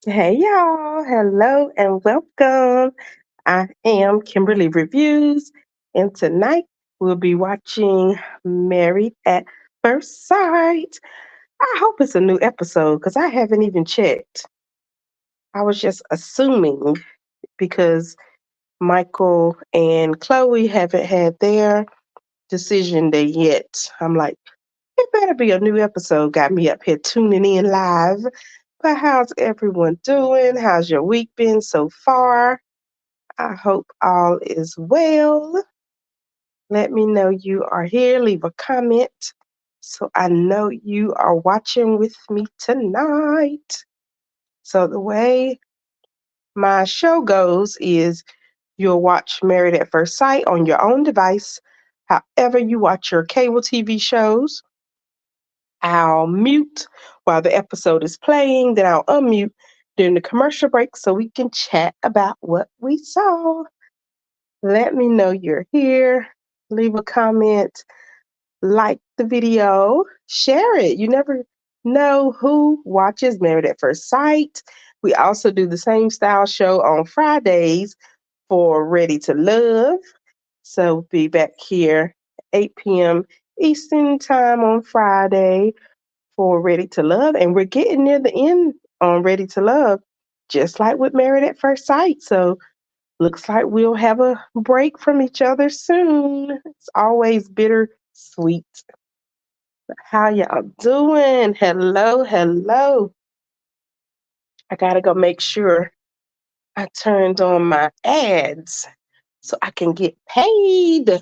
Hey y'all, hello and welcome. I am Kimberly Reviews, and tonight we'll be watching Married at First Sight. I hope it's a new episode because I haven't even checked. I was just assuming because Michael and Chloe haven't had their decision day yet. I'm like, it better be a new episode. Got me up here tuning in live. But how's everyone doing? How's your week been so far? I hope all is well. Let me know you are here. Leave a comment so I know you are watching with me tonight. So, the way my show goes is you'll watch Married at First Sight on your own device, however, you watch your cable TV shows. I'll mute while the episode is playing, then I'll unmute during the commercial break so we can chat about what we saw. Let me know you're here. Leave a comment, like the video, share it. You never know who watches Married at First Sight. We also do the same style show on Fridays for Ready to Love. So we'll be back here 8 p.m. Eastern Time on Friday for Ready to Love. And we're getting near the end on Ready to Love, just like with Married at First Sight. So looks like we'll have a break from each other soon. It's always bittersweet. How y'all doing? Hello, hello. I gotta go make sure I turned on my ads so I can get paid.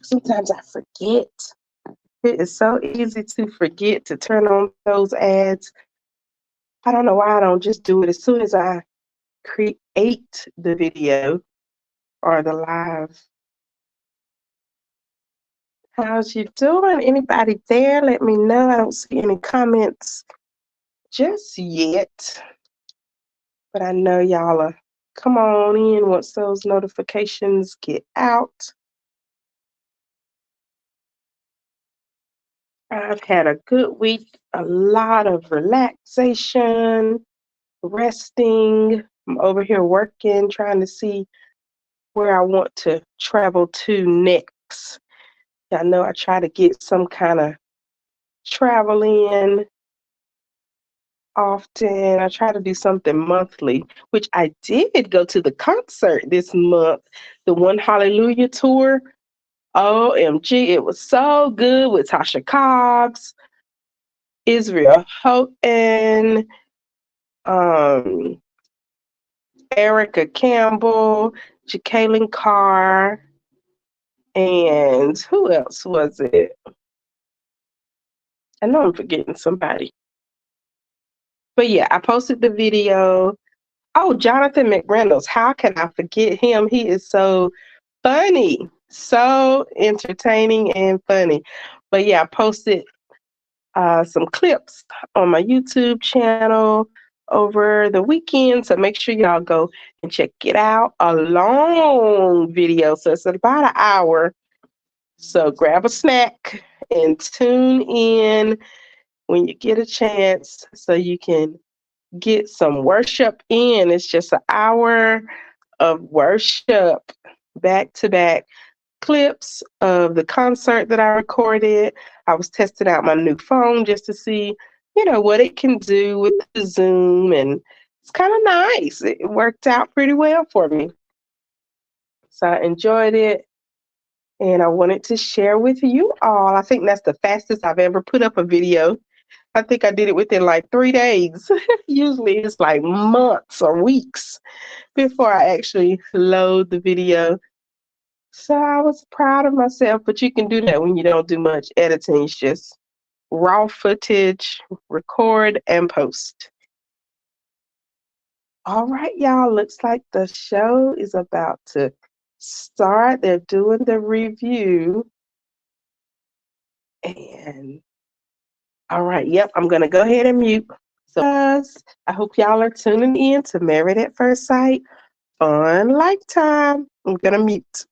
Sometimes I forget. It is so easy to forget to turn on those ads. I don't know why I don't just do it as soon as I create the video or the live. How's you doing? Anybody there? Let me know. I don't see any comments just yet, but I know y'all are come on in once those notifications get out. I've had a good week, a lot of relaxation, resting. I'm over here working, trying to see where I want to travel to next. I know I try to get some kind of travel in often. I try to do something monthly, which I did go to the concert this month, the One Hallelujah tour. OMG, it was so good with Tasha Cobbs, Israel Houghton, um, Erica Campbell, Jacqueline Carr, and who else was it? I know I'm forgetting somebody. But yeah, I posted the video. Oh, Jonathan McReynolds. How can I forget him? He is so funny, so entertaining and funny. But yeah, I posted some clips on my YouTube channel over the weekend. So make sure y'all go and check it out. A long video. So it's about an hour. So grab a snack and tune in when you get a chance so you can get some worship in. It's just an hour of worship, back to back clips of the concert that I recorded. I was testing out my new phone just to see, what it can do with the Zoom, and it's kind of nice. It worked out pretty well for me. So I enjoyed it, and I wanted to share with you all. I think that's the fastest I've ever put up a video. I think I did it within like 3 days. Usually it's like months or weeks before I actually load the video. So I was proud of myself, but you can do that when you don't do much editing. It's just raw footage, record and post. All right, y'all. Looks like the show is about to start. They're doing the review. And all right, yep, I'm going to go ahead and mute. So, I hope y'all are tuning in to Married at First Sight. Fun lifetime. I'm going to mute.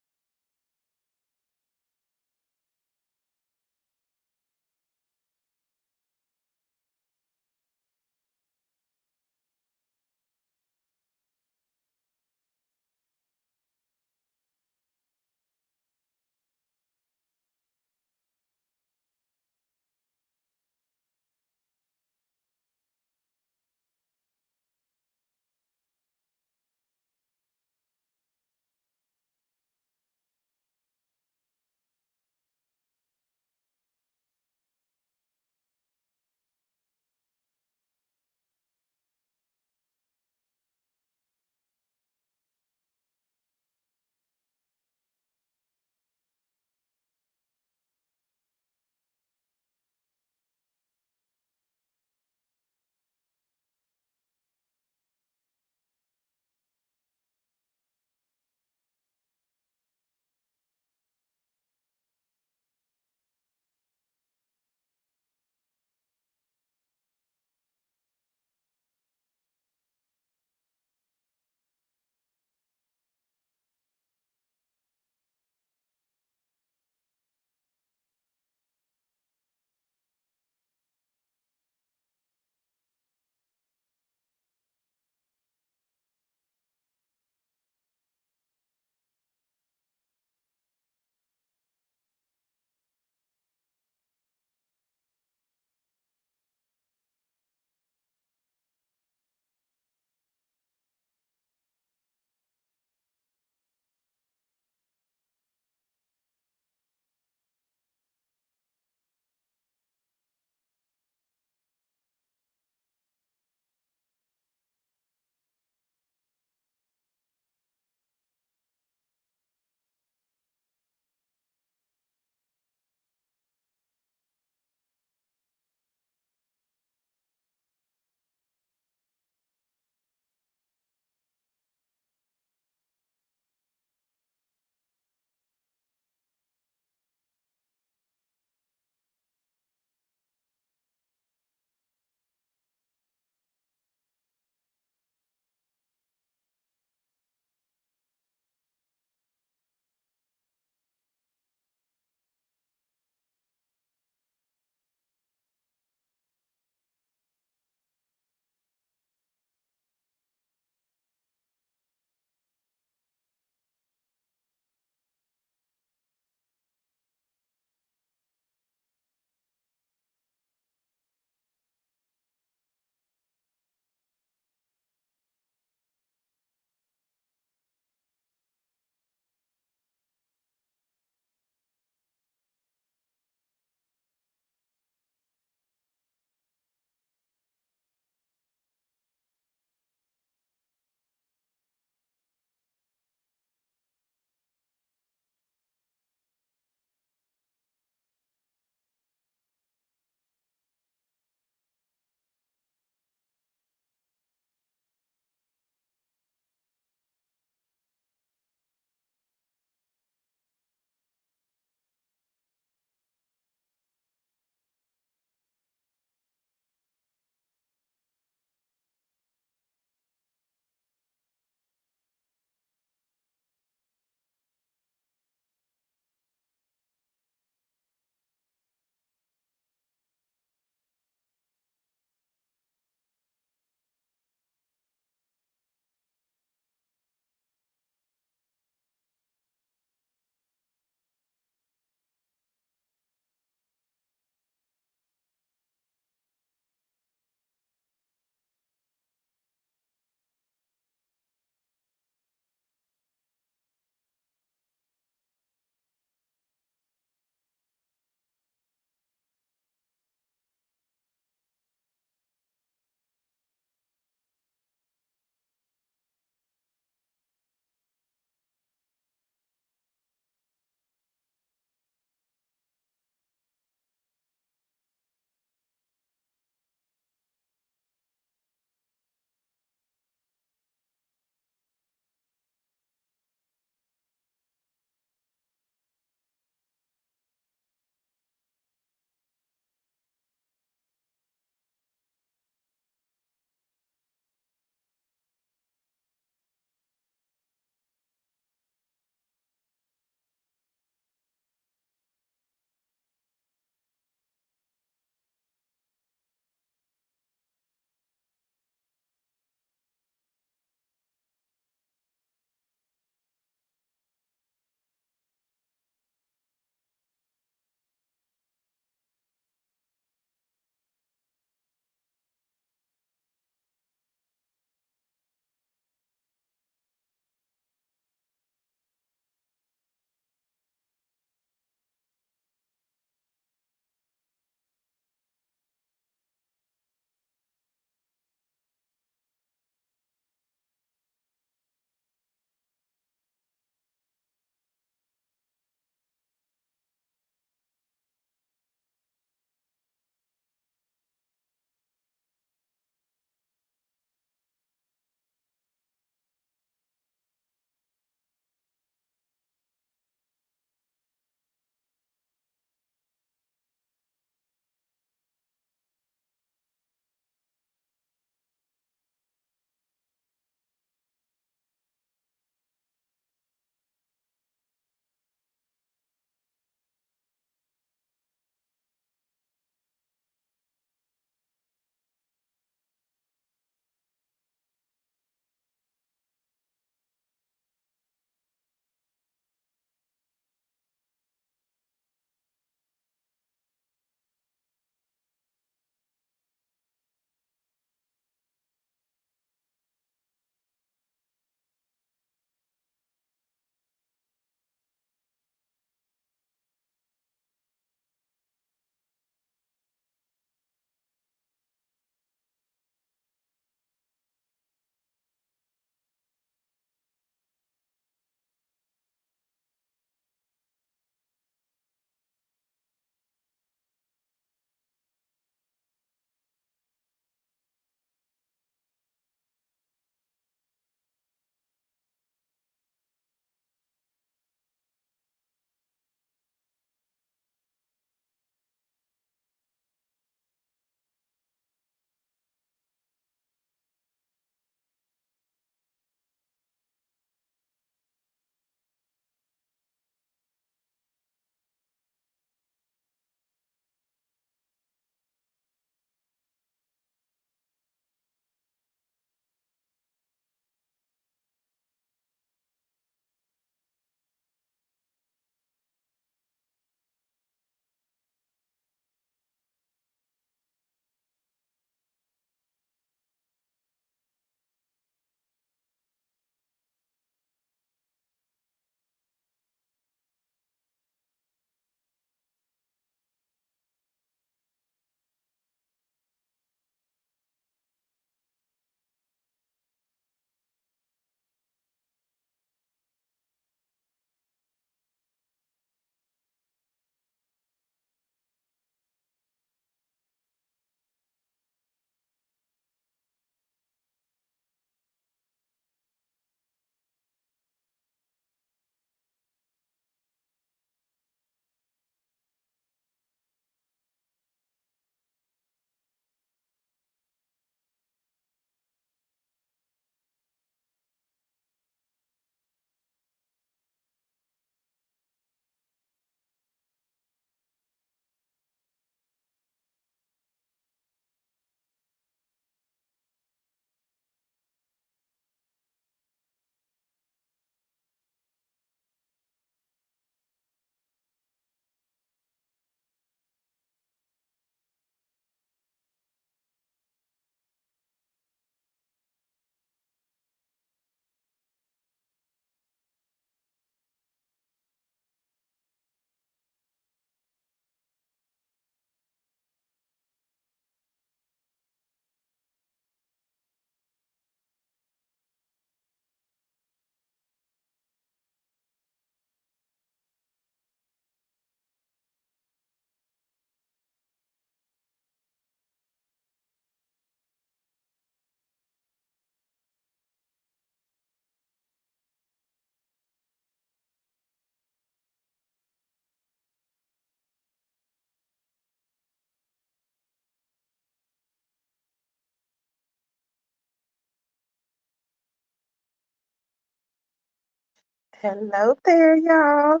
Hello there, y'all.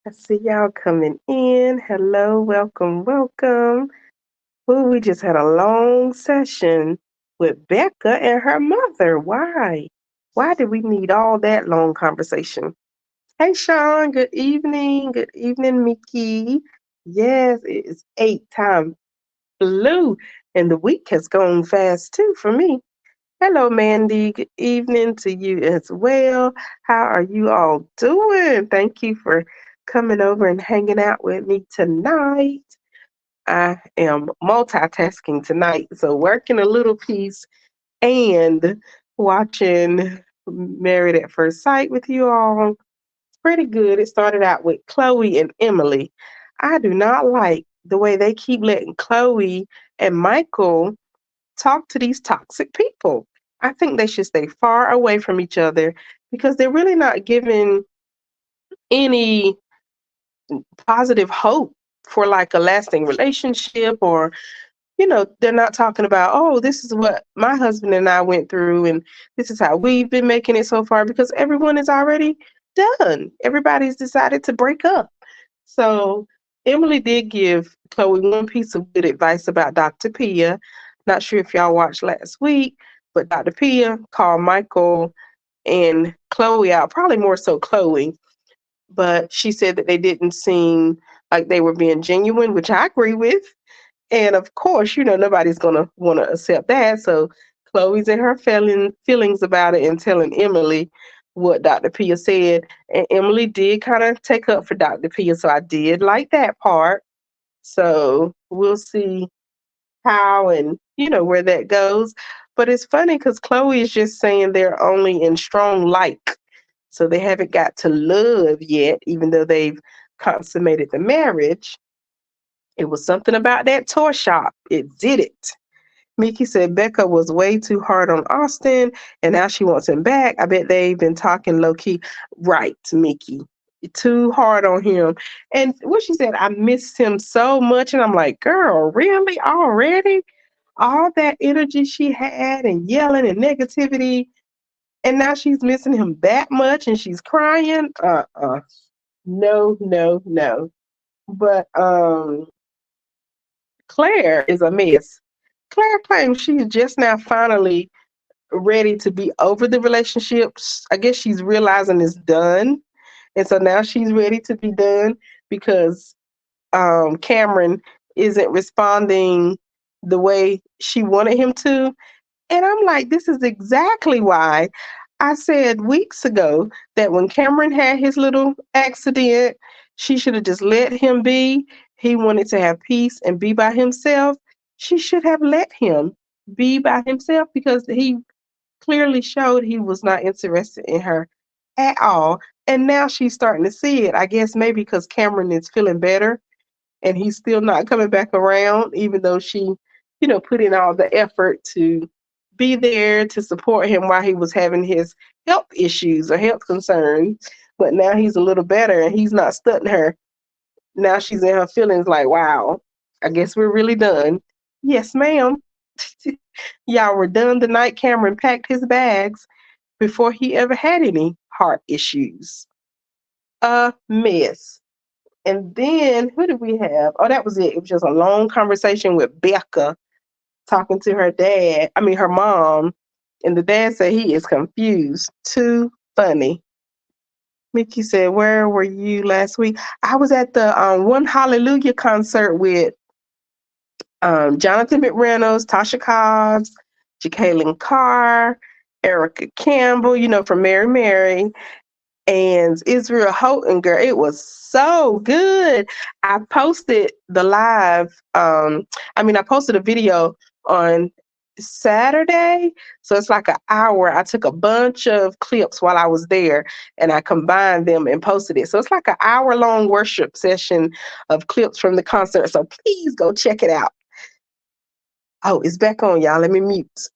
I see y'all coming in. Hello, welcome, welcome. Ooh, we just had a long session with Becca and her mother. Why? Why did we need all that long conversation? Hey, Sean. Good evening. Good evening, Mickey. Yes, it is 8 time blue, and the week has gone fast too for me. Hello, Mandy. Good evening to you as well. How are you all doing? Thank you for coming over and hanging out with me tonight. I am multitasking tonight, so working a little piece and watching Married at First Sight with you all. It's pretty good. It started out with Chloe and Emily. I do not like the way they keep letting Chloe and Michael talk to these toxic people. I think they should stay far away from each other because they're really not giving any positive hope for like a lasting relationship, or they're not talking about, oh, this is what my husband and I went through and this is how we've been making it so far, because everyone is already done. Everybody's decided to break up. So Emily did give Chloe one piece of good advice about Dr. Pia. Not sure if y'all watched last week, but Dr. Pia called Michael and Chloe out, probably more so Chloe, but she said that they didn't seem like they were being genuine, which I agree with. And of course, nobody's going to want to accept that. So Chloe's in her feelings about it and telling Emily what Dr. Pia said. And Emily did kind of take up for Dr. Pia. So I did like that part. So we'll see how and, where that goes. But it's funny because Chloe is just saying they're only in strong like. So they haven't got to love yet, even though they've consummated the marriage. It was something about that toy shop. It did it. Mickey said Becca was way too hard on Austin and now she wants him back. I bet they've been talking low key. Right, Mickey. Too hard on him. And what she said, I missed him so much. And I'm like, girl, really? Already? All that energy she had and yelling and negativity. And now she's missing him that much and she's crying. No, no, no. But Claire is a mess. Claire claims she's just now finally ready to be over the relationships. I guess she's realizing it's done. And so now she's ready to be done because Cameron isn't responding the way she wanted him to. And I'm like, this is exactly why I said weeks ago that when Cameron had his little accident, she should have just let him be. He wanted to have peace and be by himself. She should have let him be by himself because he clearly showed he was not interested in her at all. And now she's starting to see it. I guess maybe because Cameron is feeling better and he's still not coming back around, even though she, put in all the effort to be there to support him while he was having his health issues or health concerns. But now he's a little better and he's not stunting her. Now she's in her feelings like, wow, I guess we're really done. Yes, ma'am. Y'all were done the night Cameron packed his bags before he ever had any heart issues. A mess. And then who did we have? Oh, that was it. It was just a long conversation with Becca talking to her dad. I mean, her mom. And the dad said he is confused. Too funny. Mickey said, where were you last week? I was at the One Hallelujah concert with Jonathan McReynolds, Tasha Cobbs, Jacqueline Carr, Erica Campbell, from Mary Mary, and Israel Houghton, girl. It was so good. I posted the live, I posted a video on Saturday. So it's like an hour. I took a bunch of clips while I was there and I combined them and posted it. So it's like an hour long worship session of clips from the concert. So please go check it out. Oh, it's back on, y'all. Let me mute.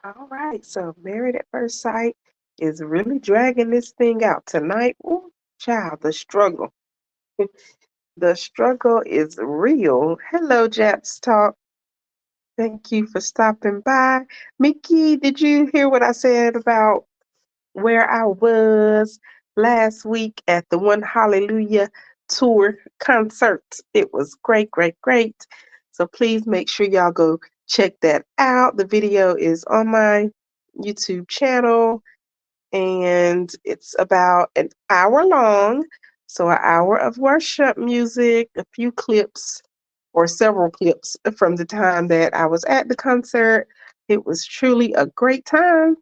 All right, so Married at First Sight is really dragging this thing out tonight. Ooh, child, the struggle. The struggle is real. Hello, Japs Talk. Thank you for stopping by. Mickey, did you hear what I said about where I was last week at the One Hallelujah Tour concert? It was great, great, great. So please make sure y'all go check that out. The video is on my YouTube channel and it's about an hour long. So, an hour of worship music, a few clips or several clips from the time that I was at the concert. It was truly a great time.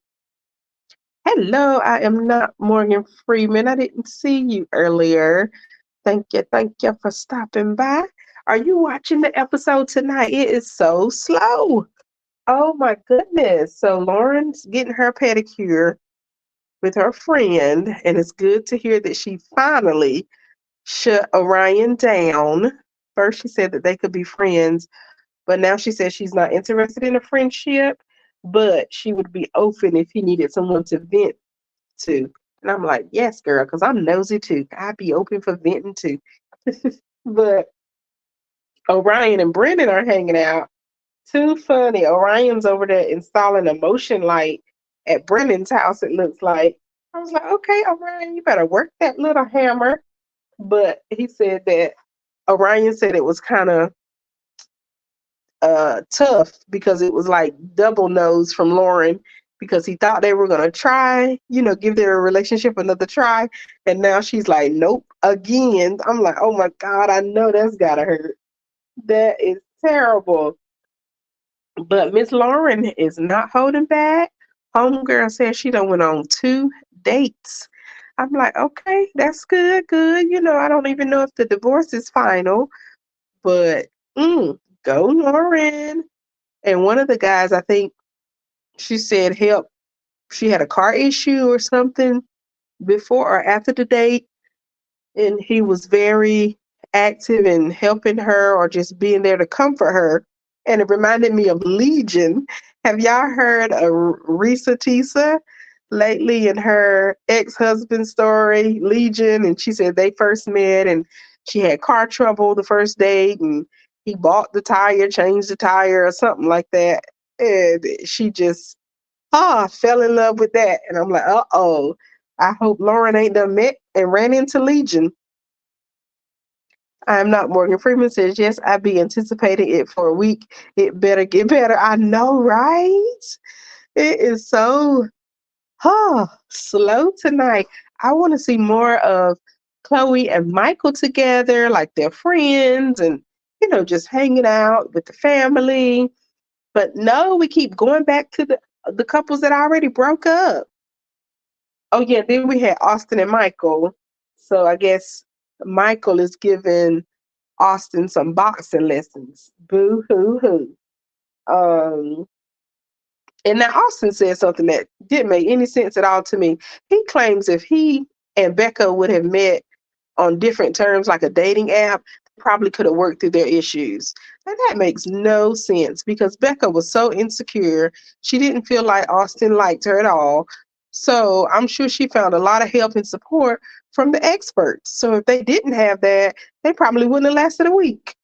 Hello, I am not Morgan Freeman. I didn't see you earlier. Thank you for stopping by. Are you watching the episode tonight? It is so slow. Oh my goodness. So Lauren's getting her pedicure with her friend, and it's good to hear that she finally shut Orion down. First, she said that they could be friends, but now she says she's not interested in a friendship, but she would be open if he needed someone to vent to. And I'm like, yes, girl, because I'm nosy too. I'd be open for venting too. But Orion and Brendan are hanging out. Too funny. Orion's over there installing a motion light at Brendan's house, it looks like. I was like, okay, Orion, you better work that little hammer. But he said that Orion said it was kind of tough because it was like double nose from Lauren because he thought they were going to try, give their relationship another try. And now she's like, nope, again. I'm like, oh my God, I know that's got to hurt. That is terrible. But Miss Lauren is not holding back. Homegirl says she done went on 2 dates. I'm like, okay, that's good, good. I don't even know if the divorce is final, but go Lauren. And one of the guys, I think she said help. She had a car issue or something before or after the date, and he was very active in helping her or just being there to comfort her. And it reminded me of Legion. Have y'all heard of Risa Tisa lately in her ex-husband story, Legion? And she said they first met and she had car trouble the first date and he bought the tire, changed the tire or something like that. And she just fell in love with that. And I'm like, uh-oh. I hope Lauren ain't done met and ran into Legion. I'm not Morgan Freeman says, yes, I be anticipating it for a week. It better get better. I know, right? It is so slow tonight. I want to see more of Chloe and Michael together, like they're friends and, just hanging out with the family. But no, we keep going back to the couples that already broke up. Oh, yeah, then we had Austin and Michael. So I guess Michael is giving Austin some boxing lessons. Boo hoo hoo. Um, and now Austin said something that didn't make any sense at all to me. He claims if he and Becca would have met on different terms, like a dating app, they probably could have worked through their issues. And that makes no sense because Becca was so insecure. She didn't feel like Austin liked her at all. So I'm sure she found a lot of help and support from the experts. So if they didn't have that, they probably wouldn't have lasted a week.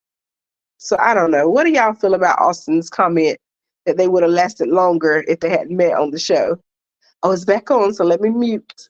So I don't know. What do y'all feel about Austin's comment that they would have lasted longer if they hadn't met on the show? Oh, it's back on, so let me mute.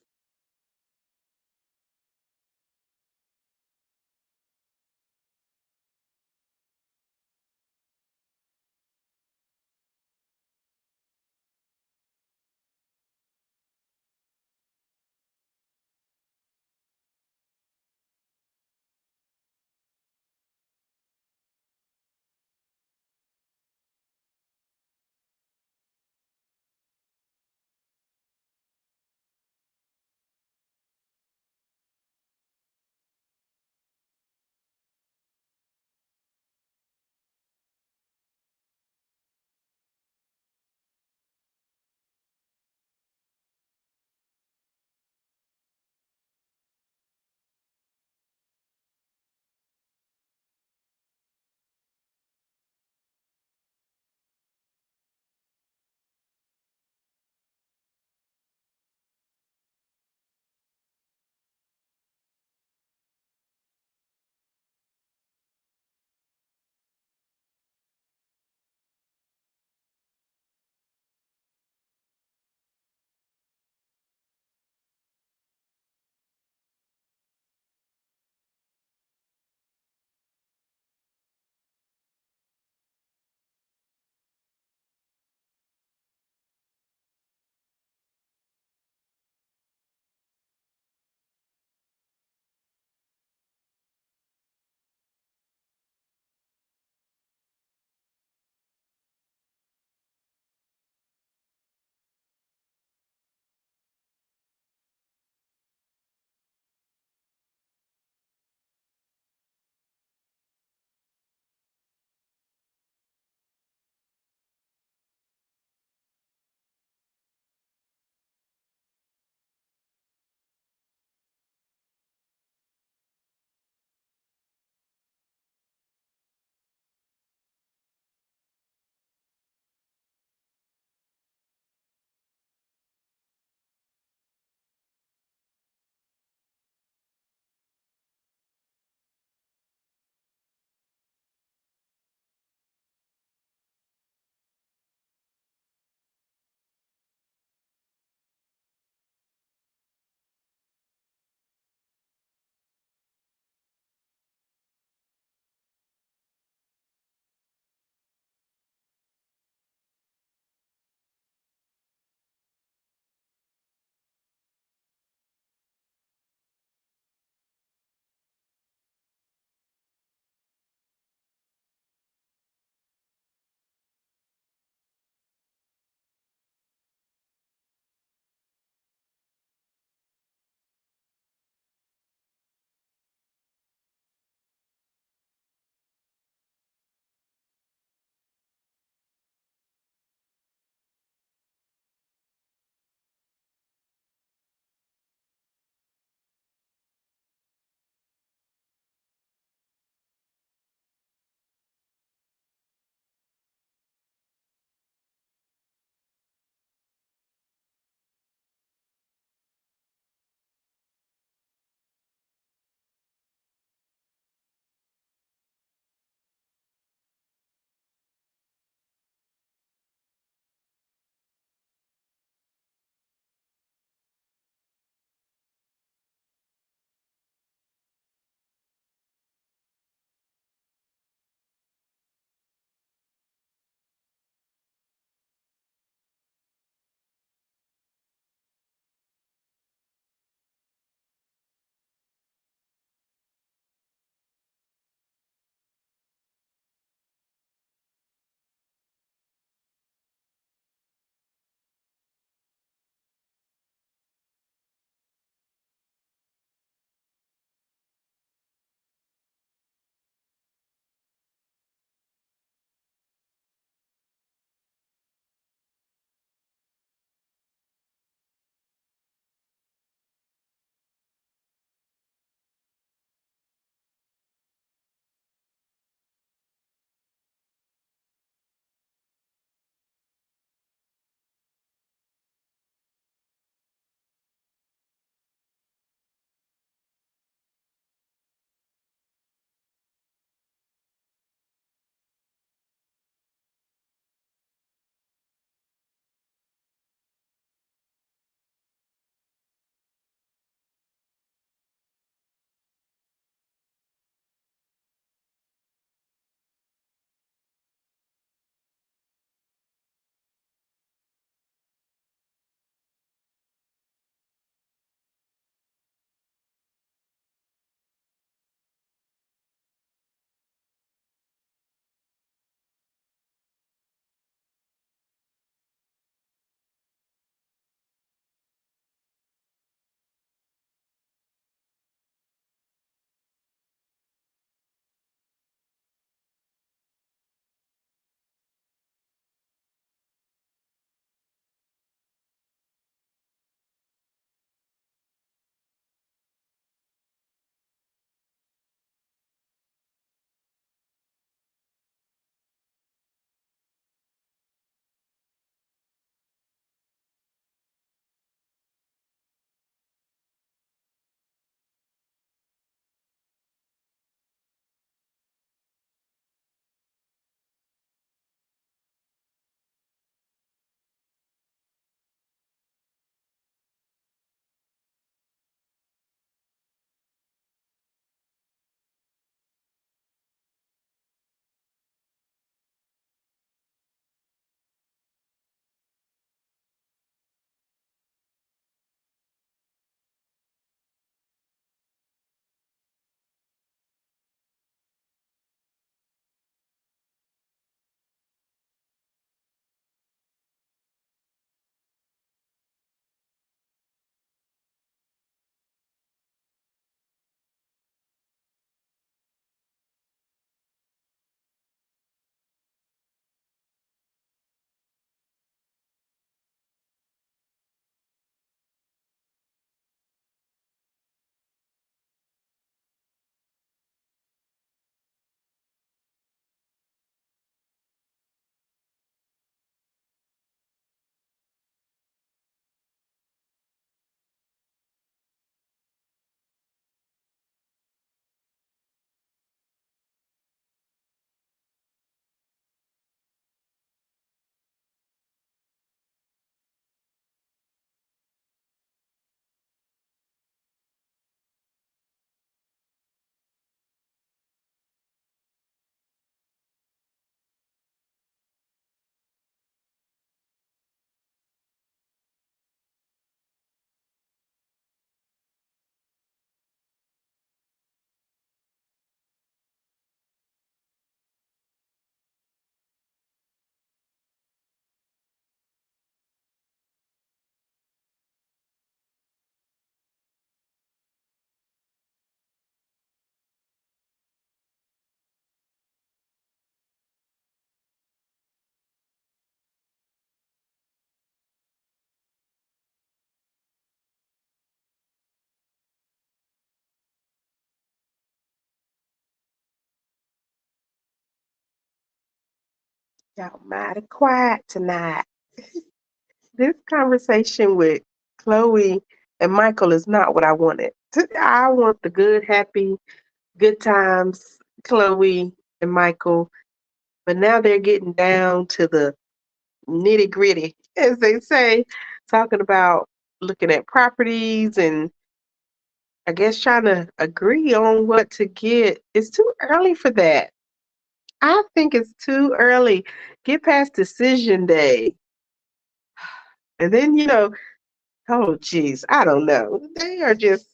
Y'all mighty quiet tonight. This conversation with Chloe and Michael is not what I wanted. I want the good, happy, good times, Chloe and Michael. But now they're getting down to the nitty gritty, as they say, talking about looking at properties and I guess trying to agree on what to get. It's too early for that. I think it's too early. Get past decision day. And then, oh, geez, I don't know. They are just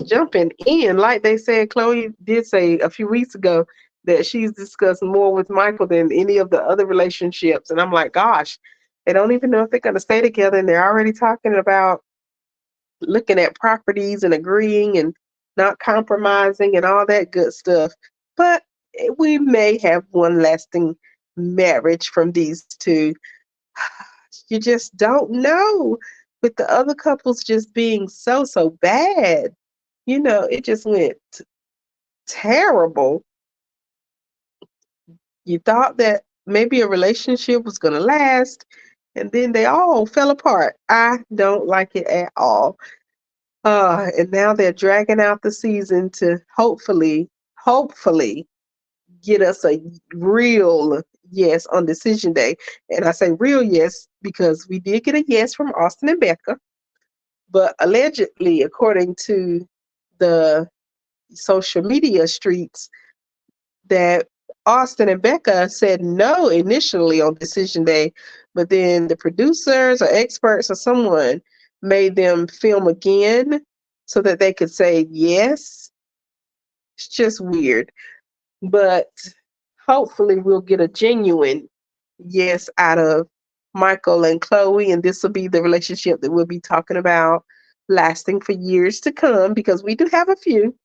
jumping in. Like they said, Chloe did say a few weeks ago that she's discussed more with Michael than any of the other relationships. And I'm like, gosh, they don't even know if they're going to stay together. And they're already talking about looking at properties and agreeing and not compromising and all that good stuff. But we may have one lasting marriage from these two. You just don't know. With the other couples just being so bad, it just went terrible. You thought that maybe a relationship was going to last, and then they all fell apart. I don't like it at all. And now they're dragging out the season to hopefully get us a real yes on decision day. And I say real yes because we did get a yes from Austin and Becca, but allegedly, according to the social media streets, that Austin and Becca said no initially on decision day, but then the producers or experts or someone made them film again so that they could say yes. It's just weird. But hopefully we'll get a genuine yes out of Michael and Chloe, and this will be the relationship that we'll be talking about lasting for years to come because we do have a few.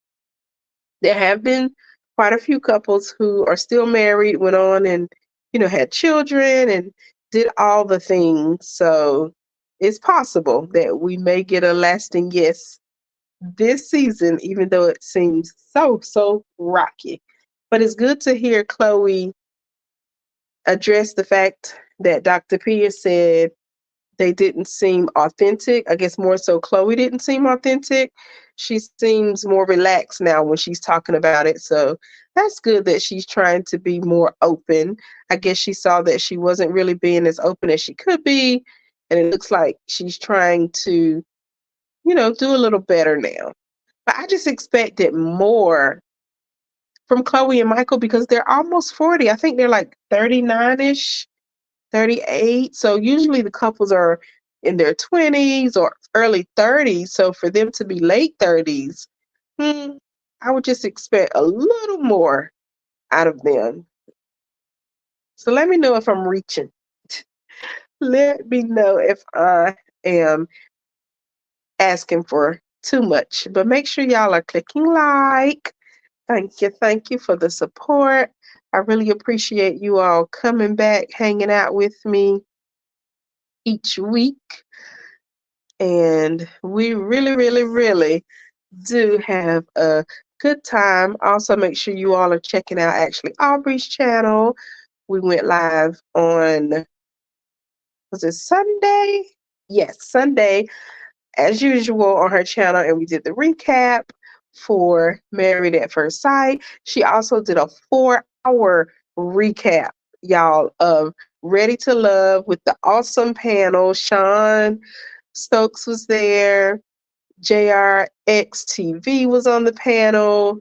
There have been quite a few couples who are still married, went on and, had children and did all the things. So it's possible that we may get a lasting yes this season, even though it seems so rocky. But it's good to hear Chloe address the fact that Dr. Pia said they didn't seem authentic. I guess more so Chloe didn't seem authentic. She seems more relaxed now when she's talking about it. So that's good that she's trying to be more open. I guess she saw that she wasn't really being as open as she could be. And it looks like she's trying to, do a little better now. But I just expected more from Chloe and Michael because they're almost 40. I think they're like 39-ish, 38. So usually the couples are in their 20s or early 30s. So for them to be late 30s, I would just expect a little more out of them. So let me know if I'm reaching. Let me know if I am asking for too much. But make sure y'all are clicking like. Thank you for the support. I really appreciate you all coming back, hanging out with me each week. And we really do have a good time. Also, make sure you all are checking out actually Aubrey's channel. We went live on, was it Sunday? Yes, Sunday, as usual, on her channel, and we did the recap for Married at First Sight. She also did a 4-hour recap, y'all, of Ready to Love with the awesome panel. Sean Stokes was there. JRXTV was on the panel.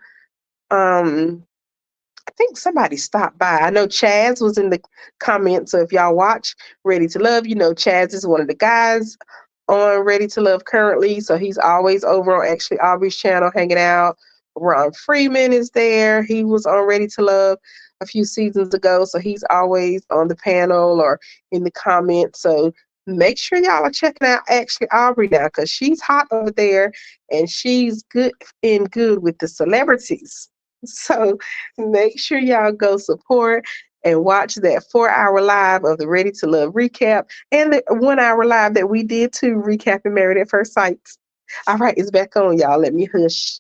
I think somebody stopped by. I know Chaz was in the comments. So if y'all watch Ready to Love, Chaz is one of the guys on Ready to Love currently. So he's always over on actually Aubrey's channel hanging out. Ron Freeman is there. He was on Ready to Love a few seasons ago. So he's always on the panel or in the comments. So make sure y'all are checking out actually Aubrey now because she's hot over there and she's good with the celebrities. So make sure y'all go support and watch that 4-hour live of the Ready to Love recap and the 1-hour live that we did too, recapping Married at First Sight. All right, it's back on, y'all. Let me hush.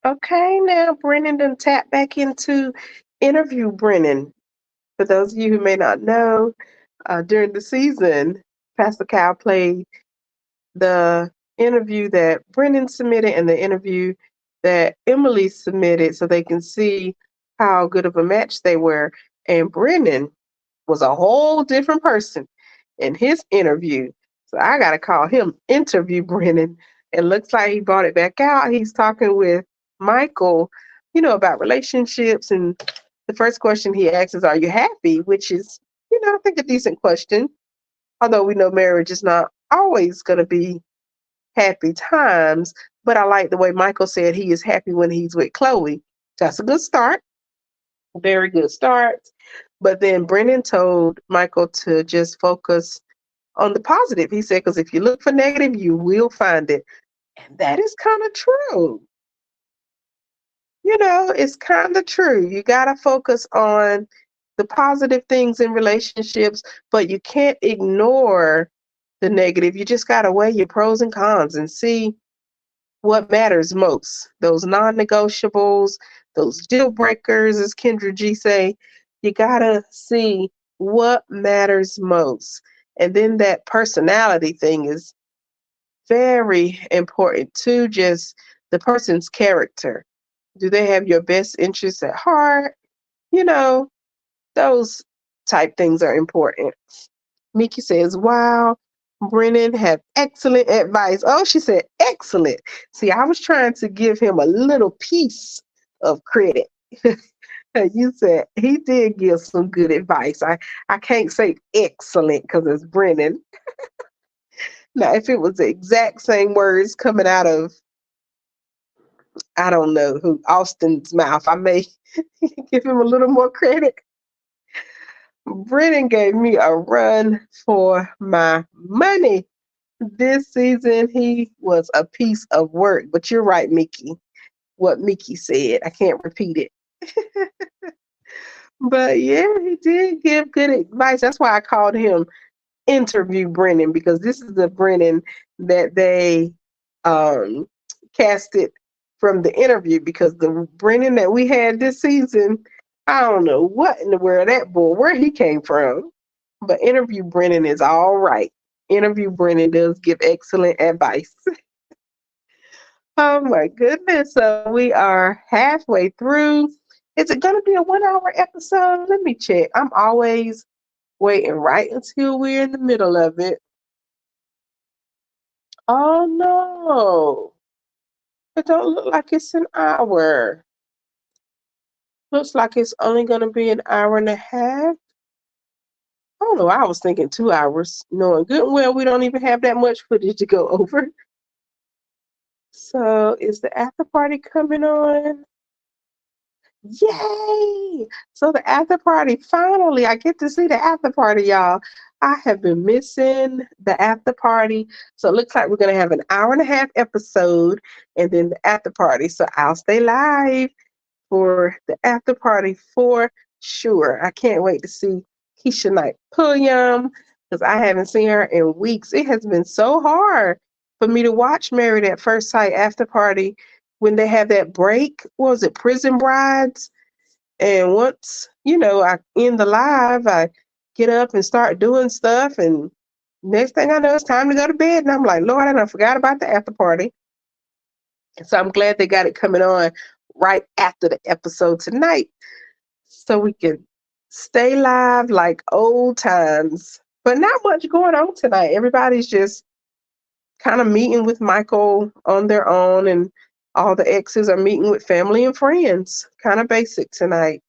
Okay, now Brennan done tap back into interview Brennan. For those of you who may not know, during the season, Pastor Cal played the interview that Brennan submitted and the interview that Emily submitted so they can see how good of a match they were. And Brennan was a whole different person in his interview. So I got to call him Interview Brennan. It looks like he brought it back out. He's talking with Michael, about relationships. And the first question he asks is, "Are you happy?" Which is, I think a decent question. Although we know marriage is not always going to be happy times. But I like the way Michael said he is happy when he's with Chloe. That's a good start. Very good start. But then Brennan told Michael to just focus on the positive. He said, because if you look for negative, you will find it. And that is kind of true. It's kind of true. You got to focus on the positive things in relationships, but you can't ignore the negative. You just got to weigh your pros and cons and see what matters most. Those non-negotiables, those deal breakers, as Kendra G say, you gotta see what matters most. And then that personality thing is very important too, just the person's character. Do they have your best interests at heart? You know, those type things are important. Mickey says, "Wow, Brennan have excellent advice." Oh, she said, excellent. See, I was trying to give him a little piece of credit. You said he did give some good advice. I can't say excellent because it's Brennan. Now, if it was the exact same words coming out of, I don't know who, Austin's mouth, I may give him a little more credit. Brennan gave me a run for my money. This season, he was a piece of work. But you're right, Mickey. What Mickey said, I can't repeat it. But yeah, he did give good advice. That's why I called him Interview Brennan, because this is the Brennan that they um, casted from the interview. Because the Brennan that we had this season, I don't know what in the world that boy, where he came from. But Interview Brennan is all right. Interview Brennan does give excellent advice. Oh my goodness. So we are halfway through. Is it going to be a 1 hour episode? Let me check. I'm always waiting right until we're in the middle of it. Oh no. It don't look like it's an hour. Looks like it's only going to be an hour and a half. I don't know. I was thinking 2 hours, knowing good and well we don't even have that much footage to go over. So is the after party coming on? Yay! So the after party, finally, I get to see the after party, y'all. I have been missing the after party. So it looks like we're going to have an hour and a half episode and then the after party. So I'll stay live for the after party for sure. I can't wait to see Keisha Knight Pulliam because I haven't seen her in weeks. It has been so hard for me to watch Married at First Sight after party when they have that break. What was it, Prison Brides? And once, I end the live, I get up and start doing stuff. And next thing I know, it's time to go to bed. And I'm like, Lord, I done forgot about the after party. So I'm glad they got it coming on right after the episode tonight so we can stay live like old times. But not much going on tonight. Everybody's just kind of meeting with Michael on their own, and all the exes are meeting with family and friends. Kind of basic tonight.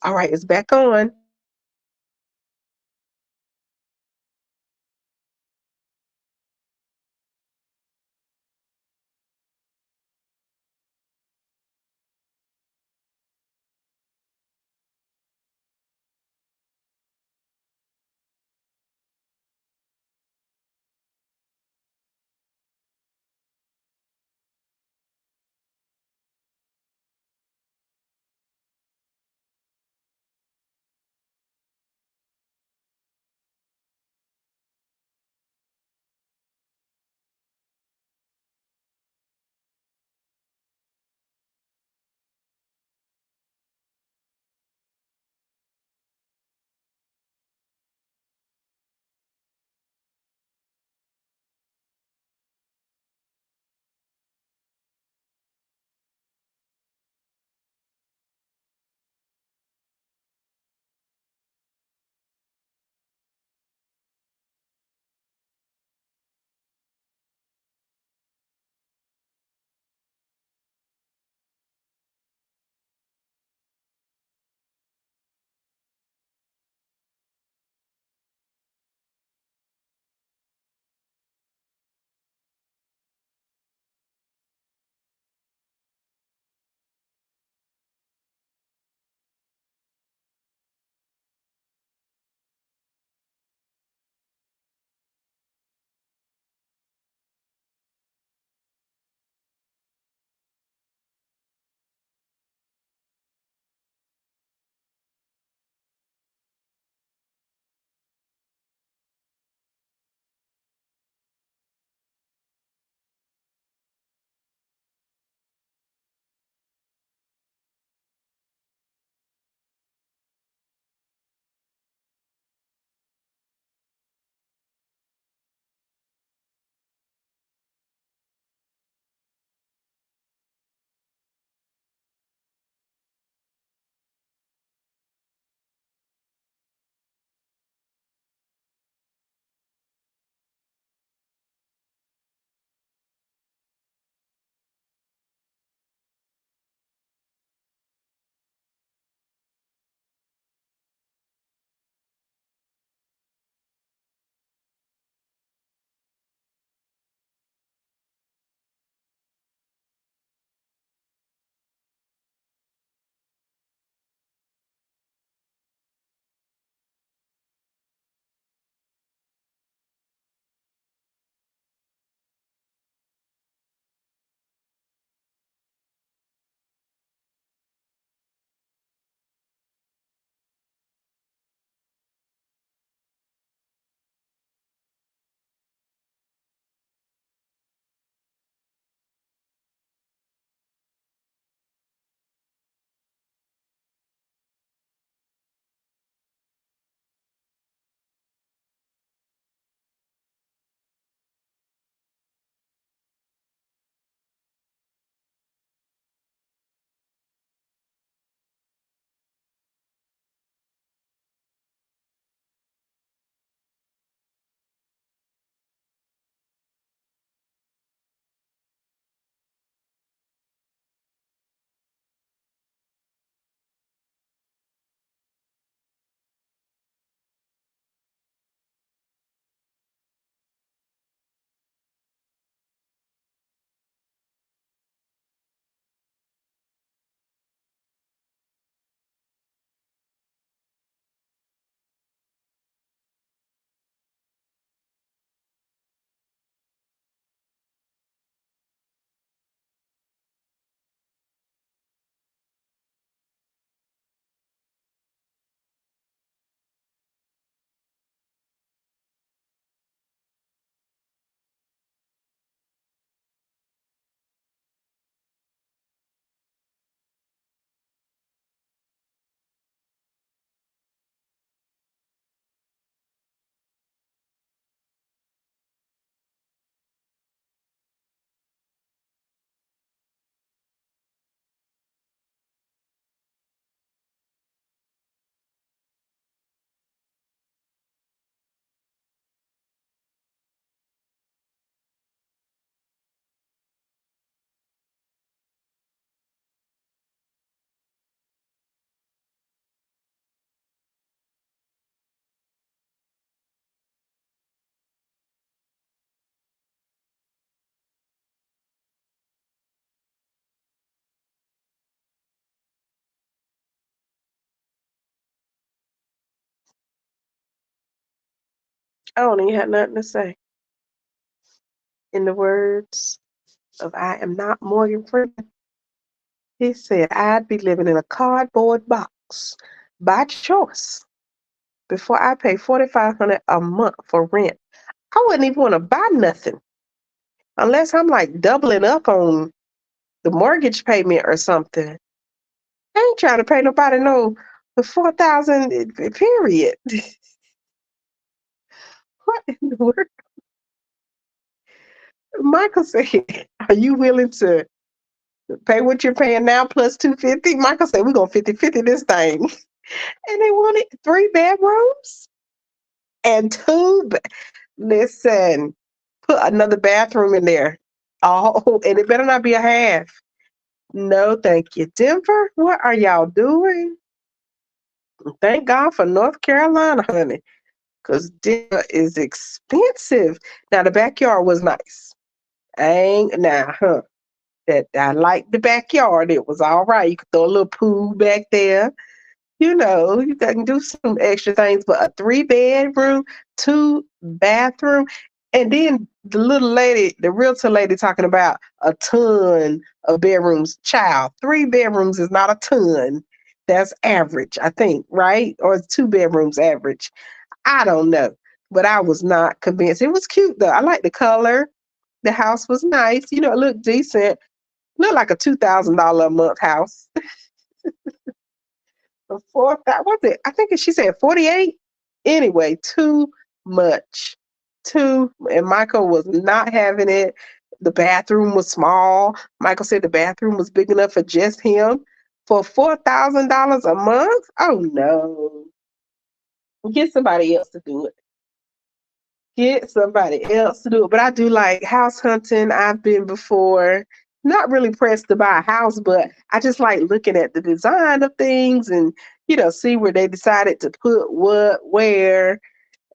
All right, it's back on. I don't even have nothing to say. In the words of I am not Morgan Freeman, he said I'd be living in a cardboard box by choice before I pay $4,500 a month for rent. I wouldn't even want to buy nothing unless I'm like doubling up on the mortgage payment or something. I ain't trying to pay nobody no the 4,000 period. What in the world? Michael said, "Are you willing to pay what you're paying now plus 250?" Michael said, "We're gonna 50-50 this thing." And they wanted 3 bedrooms and listen, put another bathroom in there. Oh, and it better not be a half. No, thank you. Denver, what are y'all doing? Thank God for North Carolina, honey, because Denver is expensive. Now the backyard was nice. I ain't now, huh? That I liked the backyard. It was all right. You could throw a little pool back there. You know, you can do some extra things, but a 3 bedroom, 2 bathroom, and then the little lady, the realtor lady, talking about a ton of bedrooms. Child, 3 bedrooms is not a ton. That's average, I think, right? Or is 2 bedrooms average? I don't know, but I was not convinced. It was cute though. I like the color. The house was nice. You know, it looked decent. Looked like a $2,000 a month house. Before that was it. I think she said 48. Anyway, too much. And Michael was not having it. The bathroom was small. Michael said the bathroom was big enough for just him. For $4,000 a month? Oh no. Get somebody else to do it. Get somebody else to do it. But I do like house hunting. I've been before. Not really pressed to buy a house, but I just like looking at the design of things and, see where they decided to put what, where.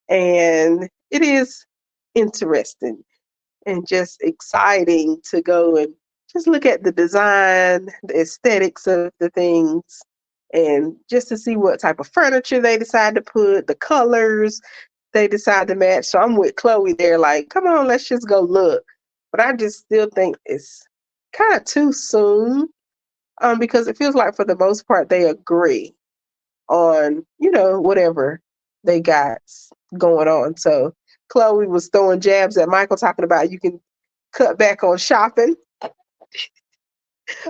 And it is interesting and just exciting to go and just look at the design, the aesthetics of the things, and just to see what type of furniture they decide to put, the colors they decide to match. So I'm with Chloe there, like, come on, let's just go look. But I just still think it's kind of too soon, because it feels like for the most part they agree on, whatever they got going on. So Chloe was throwing jabs at Michael, talking about you can cut back on shopping.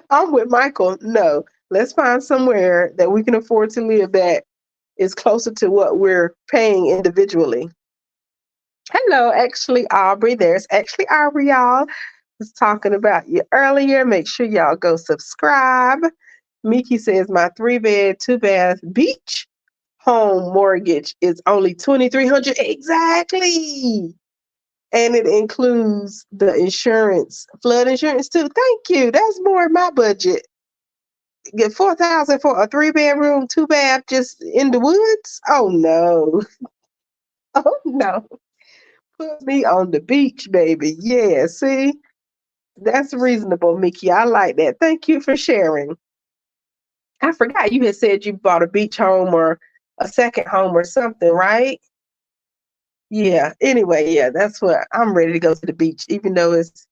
I'm with Michael. No, let's find somewhere that we can afford to live that is closer to what we're paying individually. Hello, actually, Aubrey. There's actually Aubrey, y'all. Was talking about you earlier. Make sure y'all go subscribe. Miki says my 3 bed, 2 bath beach home mortgage is only 2,300 exactly, and it includes the insurance, flood insurance too. Thank you. That's more in my budget. Get 4,000 for a 3 bedroom, 2 bath, just in the woods. Oh no. Oh no. Put me on the beach, baby. Yeah, see? That's reasonable, Mickey. I like that. Thank you for sharing. I forgot you had said you bought a beach home or a second home or something, right? Yeah. Anyway, yeah, that's what I'm ready to go to the beach, even though it's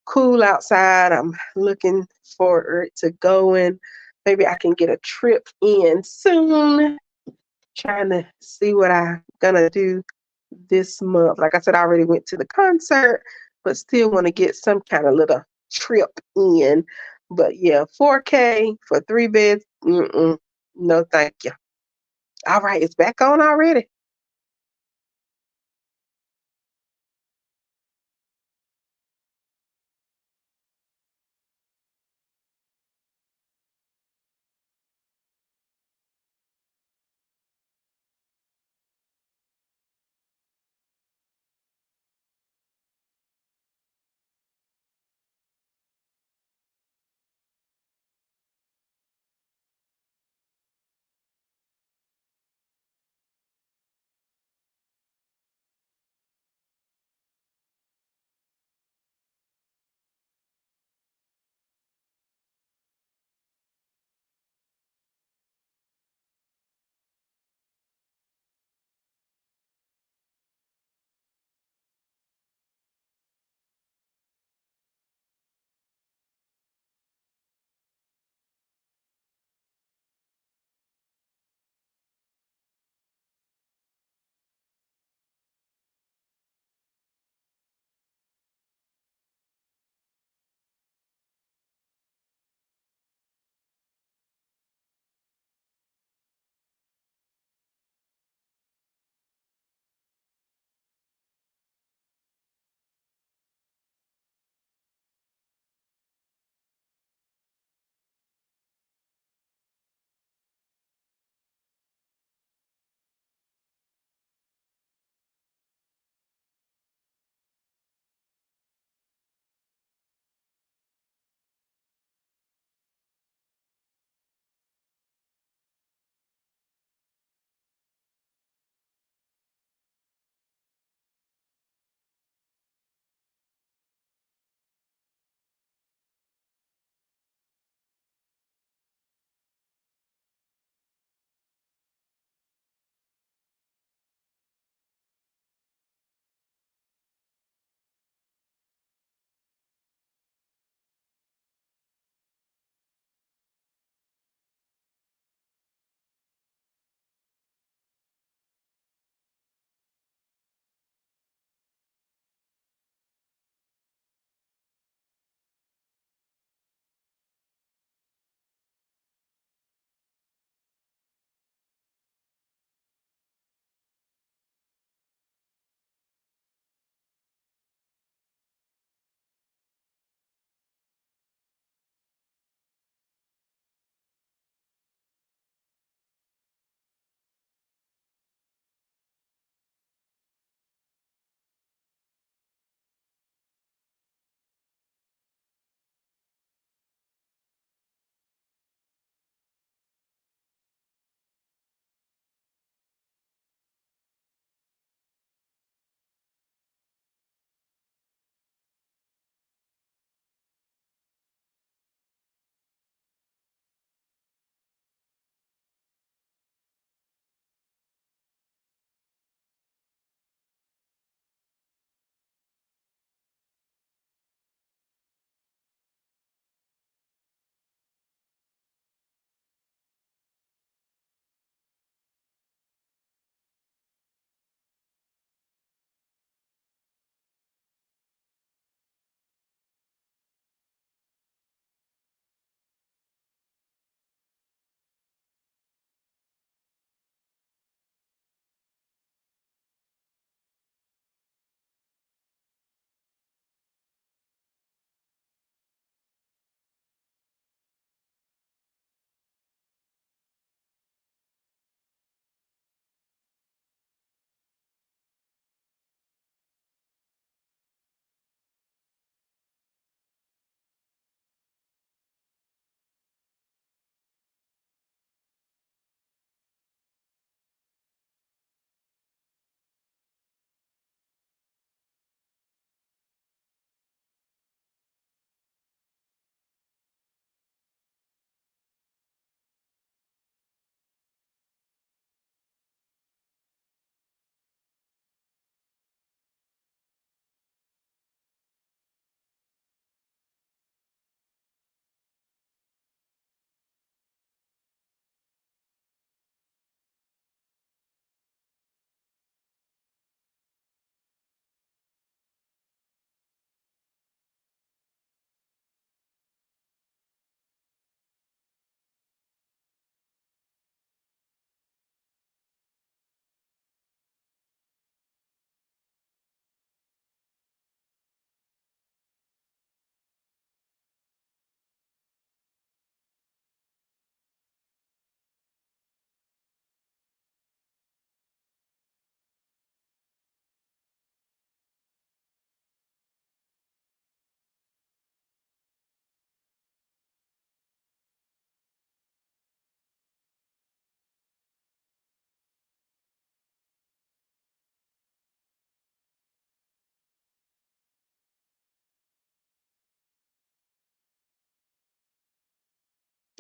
cool outside. I'm looking forward to going. Maybe I can get a trip in soon. Trying to see what I'm gonna do this month. Like I said, I already went to the concert, but still want to get some kind of little trip in. But yeah, 4K for 3 beds. Mm-mm, no, thank you. All right, it's back on already.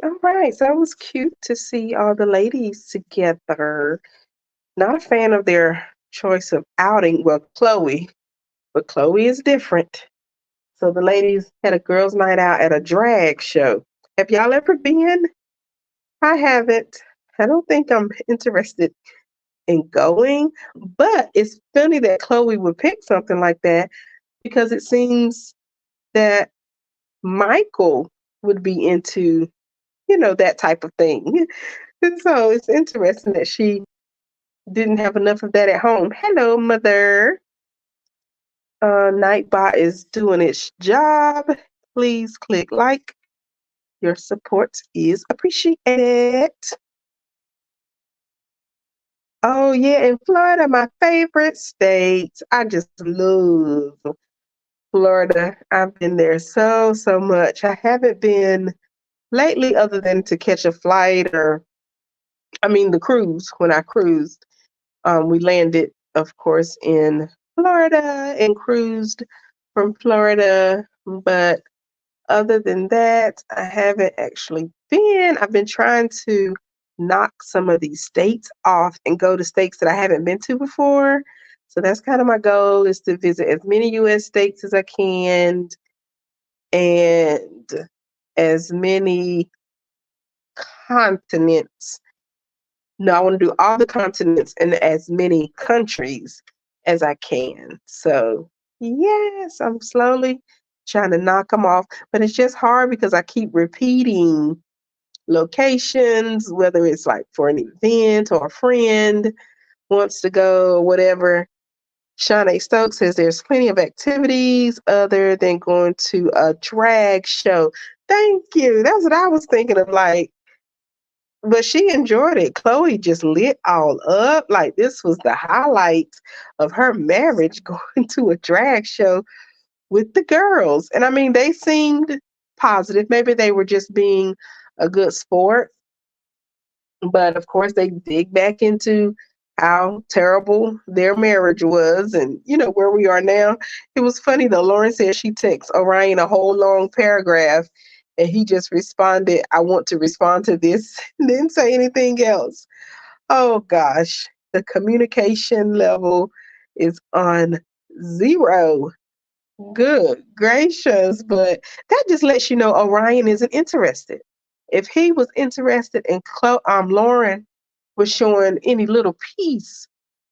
All right, so it was cute to see all the ladies together. Not a fan of their choice of outing. Well, Chloe, but Chloe is different. So the ladies had a girls' night out at a drag show. Have y'all ever been? I haven't. I don't think I'm interested in going, but it's funny that Chloe would pick something like that because it seems that Michael would be into, that type of thing. And so it's interesting that she didn't have enough of that at home. Hello, mother. Nightbot is doing its job. Please click like. Your support is appreciated. Oh, yeah, in Florida, my favorite state. I just love Florida. I've been there so, so much. I haven't been lately other than to catch a flight or, I mean, the cruise. When I cruised, we landed, of course, in Florida and cruised from Florida. But other than that, I haven't actually been. I've been trying to knock some of these states off and go to states that I haven't been to before. So that's kind of my goal is to visit as many US states as I can and as many continents. No, I want to do all the continents and as many countries as I can. So, yes, I'm slowly trying to knock them off, but it's just hard because I keep repeating locations, whether it's like for an event or a friend wants to go or whatever. Shawnee Stokes says there's plenty of activities other than going to a drag show. Thank you. That's what I was thinking of. Like, but she enjoyed it. Chloe just lit all up. Like this was the highlight of her marriage going to a drag show with the girls. And I mean, they seemed positive. Maybe they were just being a good sport. But of course, they dig back into how terrible their marriage was and, where we are now. It was funny though. Lauren said she texted Orion a whole long paragraph and he just responded, I want to respond to this, didn't say anything else. Oh gosh, the communication level is on zero. Good gracious, but that just lets you know Orion isn't interested. If he was interested in Lauren was showing any little piece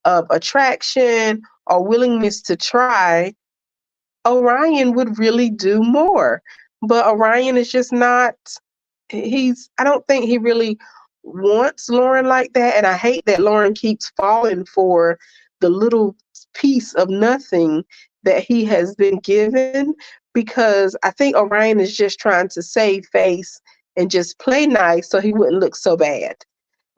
of attraction or willingness to try, Orion would really do more. But Orion is just not, I don't think he really wants Lauren like that. And I hate that Lauren keeps falling for the little piece of nothing that he has been given because I think Orion is just trying to save face and just play nice so he wouldn't look so bad.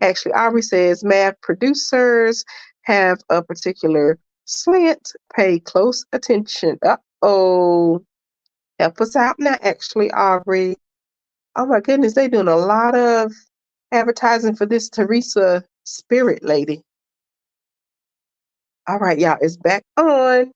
Actually, Aubrey says math producers have a particular slant. Pay close attention. Uh-oh. Help us out now, actually, Aubrey. Oh my goodness, they doing a lot of advertising for this Teresa Spirit lady. All right, y'all, it's back on.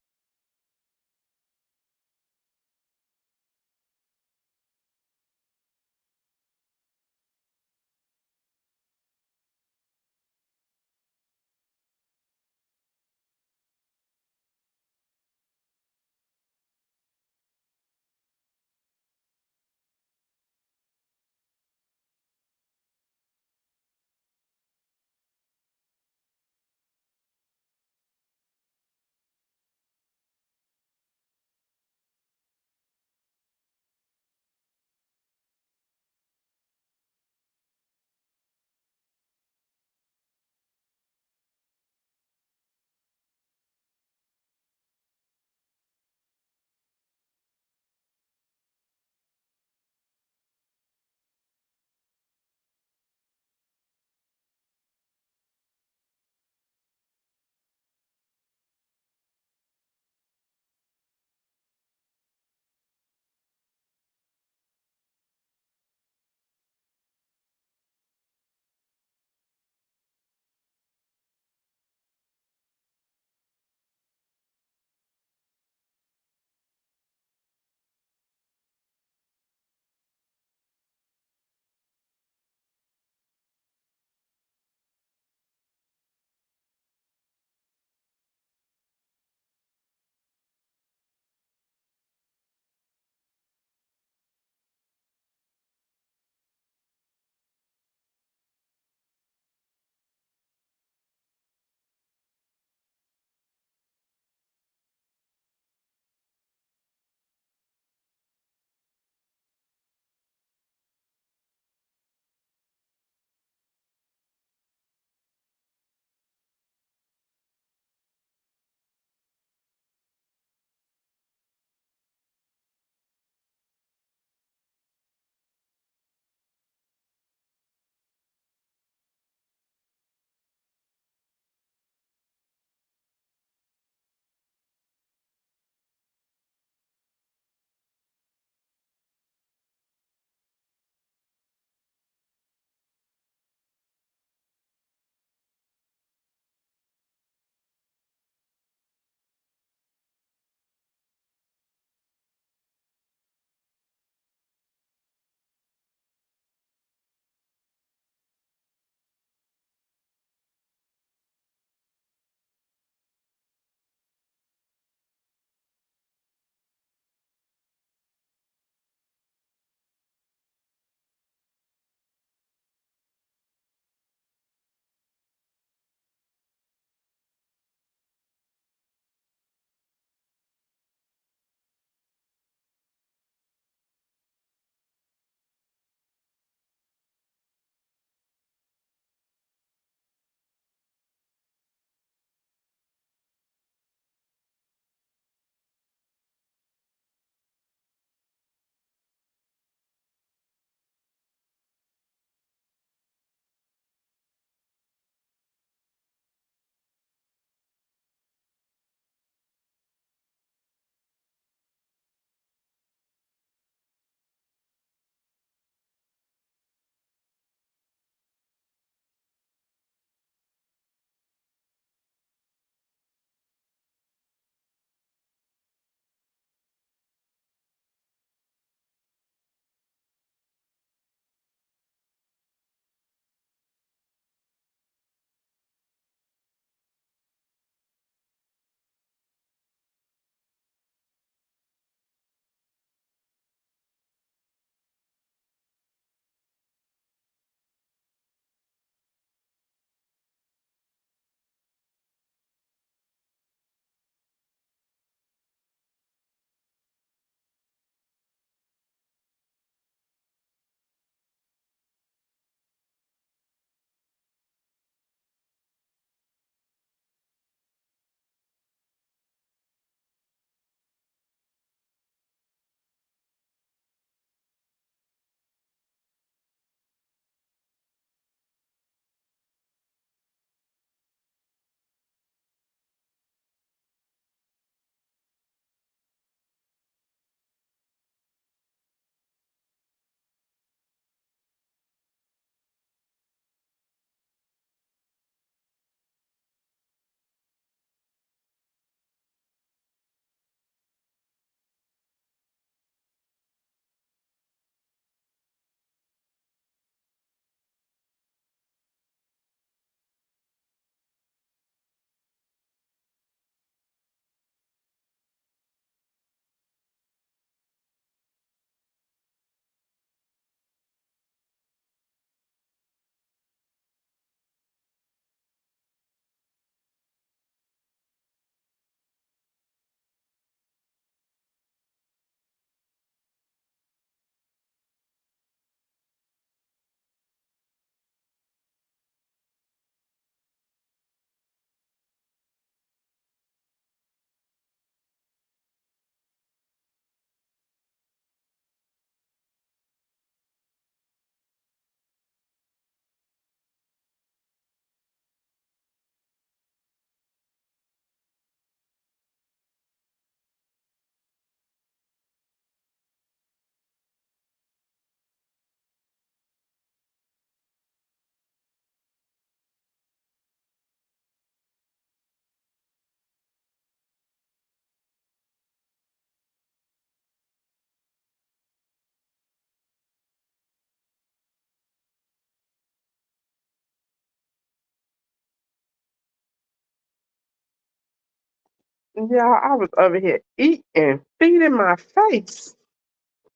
Yeah, I was over here eating, feeding my face.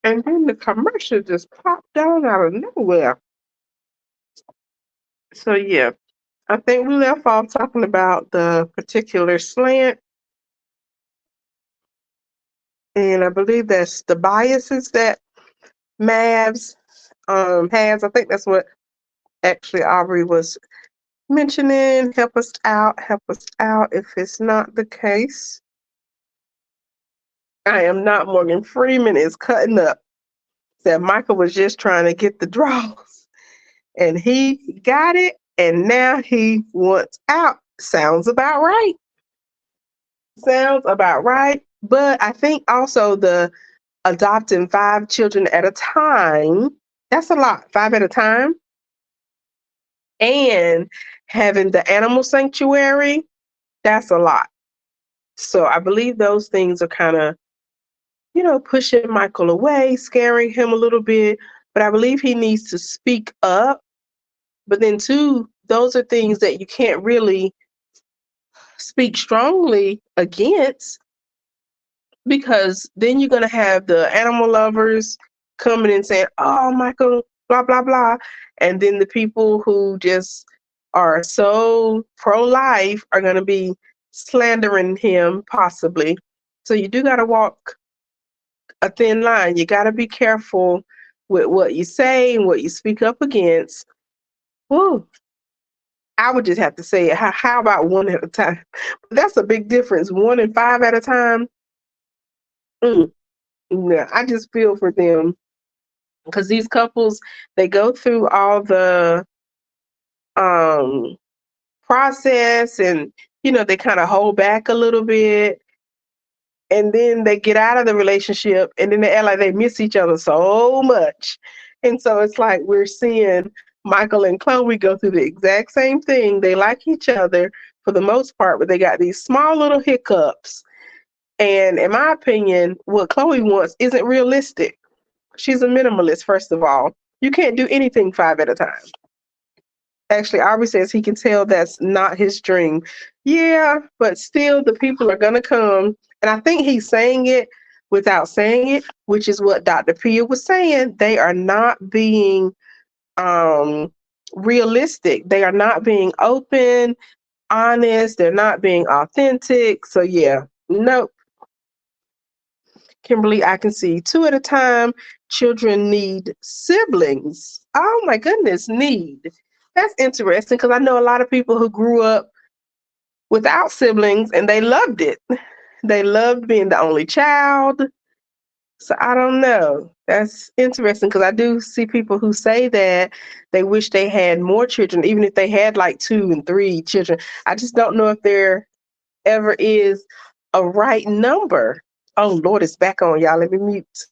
And then the commercial just popped down out of nowhere. So yeah, I think we left off talking about the particular slant, and I believe that's the biases that Mavs has. I think that's what actually Aubrey was mentioning. Help us out, help us out. If it's not the case, I am not. Morgan Freeman is cutting up. Said Michael was just trying to get the draws, and he got it, and now he wants out. Sounds about right. Sounds about right. But I think also the adopting 5 children at a time, that's a lot. 5 at a time. And having the animal sanctuary, that's a lot. So I believe those things are kind of, pushing Michael away, scaring him a little bit. But I believe he needs to speak up. But then, too, those are things that you can't really speak strongly against, because then you're going to have the animal lovers coming and saying, "Oh, Michael, blah, blah, blah." And then the people who just are so pro life are going to be slandering him, possibly. So you do got to walk a thin line. You got to be careful with what you say and what you speak up against. Whew, I would just have to say, how about one at a time? That's a big difference. 1 and 5 at a time. Mm, yeah, I just feel for them, because these couples, they go through all the um process, and they kind of hold back a little bit, and then they get out of the relationship, and then they act like they miss each other so much. And so it's like we're seeing Michael and Chloe go through the exact same thing. They like each other for the most part, but they got these small little hiccups. And in my opinion, what Chloe wants isn't realistic. She's a minimalist, first of all. You can't do anything 5 at a time. Actually, Aubrey says he can tell that's not his dream. Yeah, but still, the people are going to come. And I think he's saying it without saying it, which is what Dr. Pia was saying. They are not being um, realistic, they are not being open, honest, they're not being authentic. So, yeah, nope. Kimberly, I can see 2 at a time. Children need siblings. Oh my goodness, need. That's interesting, because I know a lot of people who grew up without siblings and they loved it. They loved being the only child. So I don't know. That's interesting, because I do see people who say that they wish they had more children, even if they had like 2 and 3 children. I just don't know if there ever is a right number. Oh Lord, it's back on, y'all. Let me mute.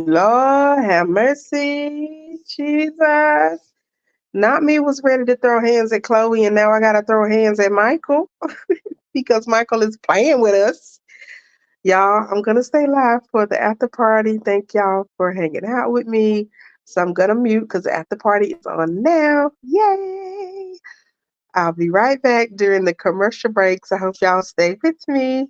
Lord have mercy, Jesus. Not me was ready to throw hands at Chloe, and now I gotta throw hands at Michael because Michael is playing with us. Y'all, I'm gonna stay live for the after party. Thank y'all for hanging out with me. So I'm gonna mute because the after party is on now. Yay! I'll be right back during the commercial breaks. I hope y'all stay with me.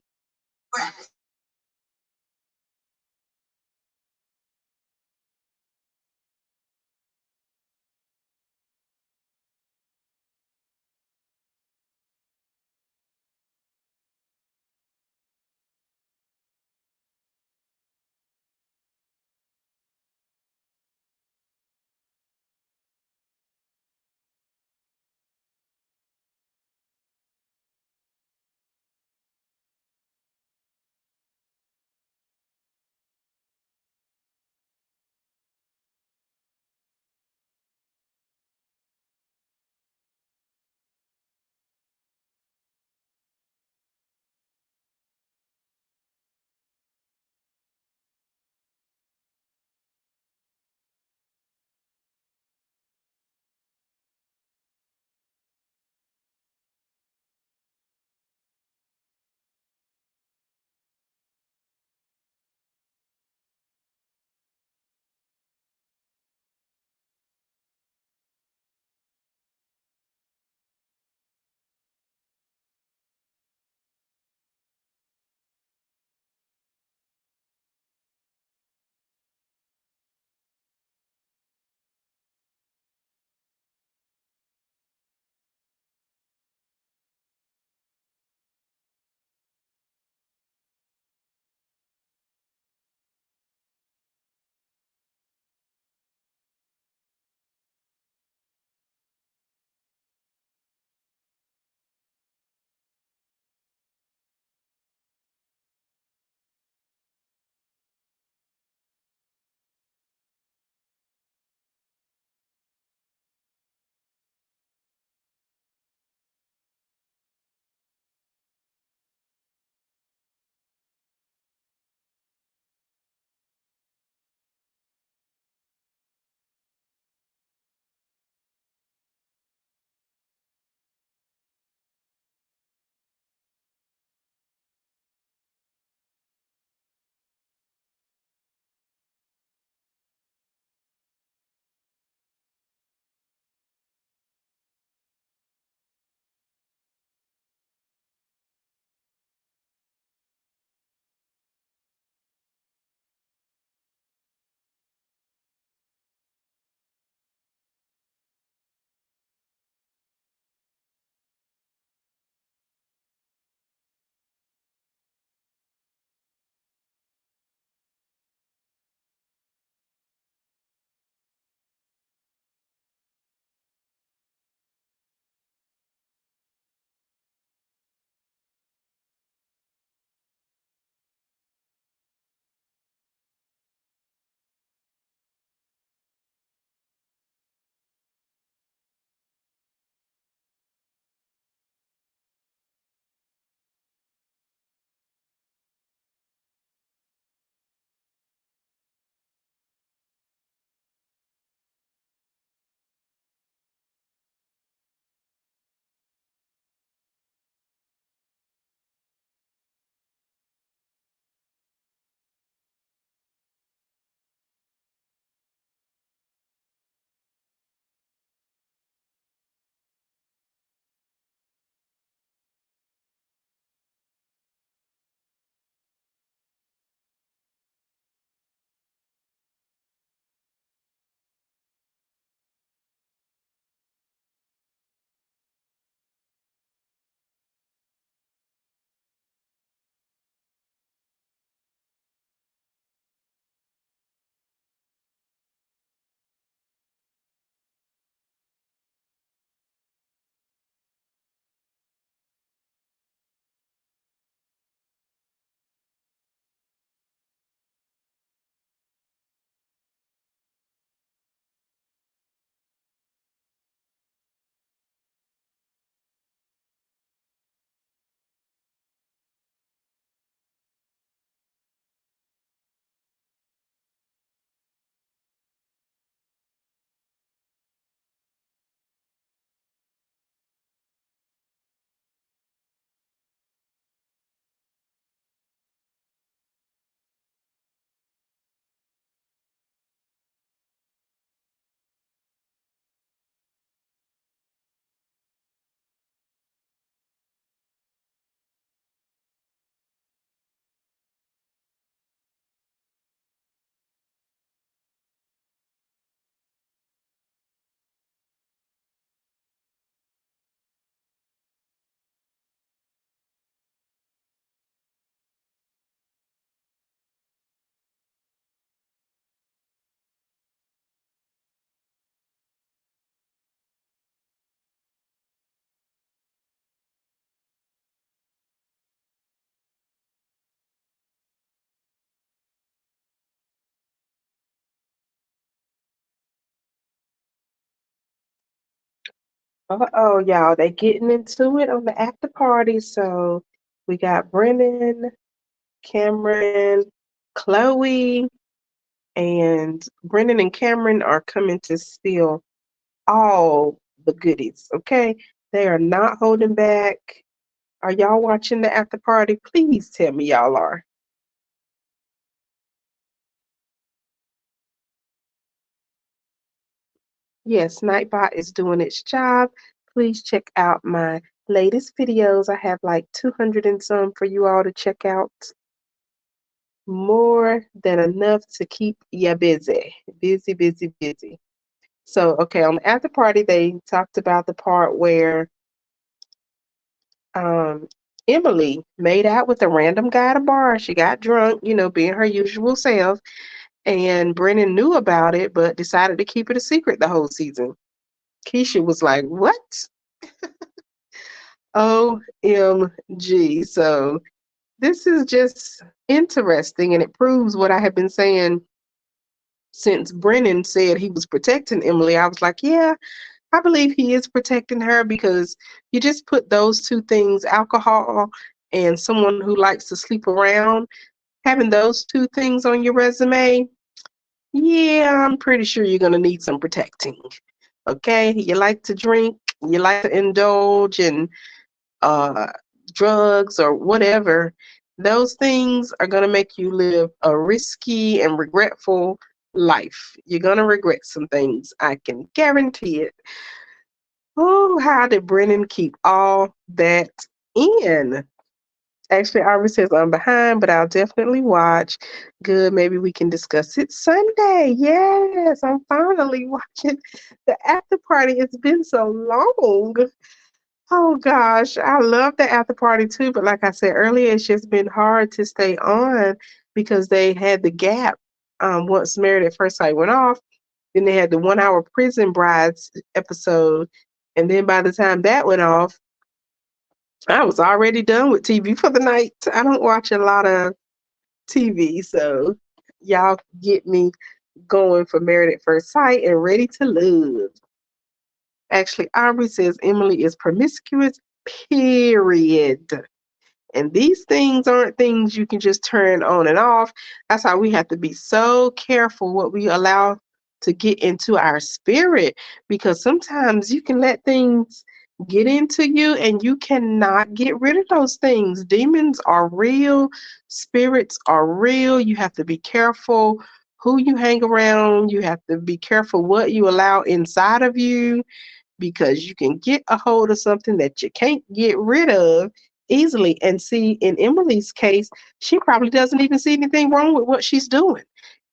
Uh-oh, y'all, they getting into it on the after party. So we got Brennan, Cameron, Chloe, and Brennan and Cameron are coming to steal all the goodies, okay? They are not holding back. Are y'all watching the after party? Please tell me y'all are. Yes, Nightbot is doing its job. Please check out my latest videos. I have like 200 and some for you all to check out. More than enough to keep you busy. Busy, busy, busy. So, okay, on the after party, they talked about the part where um, Emily made out with a random guy at a bar. She got drunk, being her usual self. And Brennan knew about it, but decided to keep it a secret the whole season. Keisha was like, "What? OMG." So this is just interesting, and it proves what I have been saying since Brennan said he was protecting Emily. I was like, yeah, I believe he is protecting her because you just put those two things, alcohol and someone who likes to sleep around, having those two things on your resume, yeah, I'm pretty sure you're going to need some protecting. Okay? You like to drink, you like to indulge in uh, drugs or whatever. Those things are going to make you live a risky and regretful life. You're going to regret some things. I can guarantee it. Oh, how did Brennan keep all that in? Actually, Aubrey says I'm behind, but I'll definitely watch. Good, maybe we can discuss it Sunday. Yes, I'm finally watching the after party. It's been so long. Oh gosh, I love the after party too, but like I said earlier, it's just been hard to stay on because they had the gap. Once Married at First Sight went off, then they had the 1 hour Prison Brides episode, and then by the time that went off, I was already done with TV for the night. I don't watch a lot of TV, so y'all get me going for Married at First Sight and Ready to Love. Actually, Aubrey says Emily is promiscuous, period. And these things aren't things you can just turn on and off. That's why we have to be so careful what we allow to get into our spirit because sometimes you can let things get into you and you cannot get rid of those things. Demons are real, spirits are real. You have to be careful who you hang around, you have to be careful what you allow inside of you because you can get a hold of something that you can't get rid of easily. And see, in Emily's case, she probably doesn't even see anything wrong with what she's doing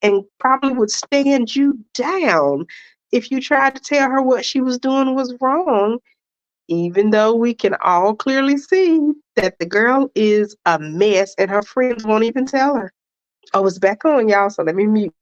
and probably would stand you down if you tried to tell her what she was doing was wrong, even though we can all clearly see that the girl is a mess and her friends won't even tell her. Oh, it's back on, y'all, so let me mute.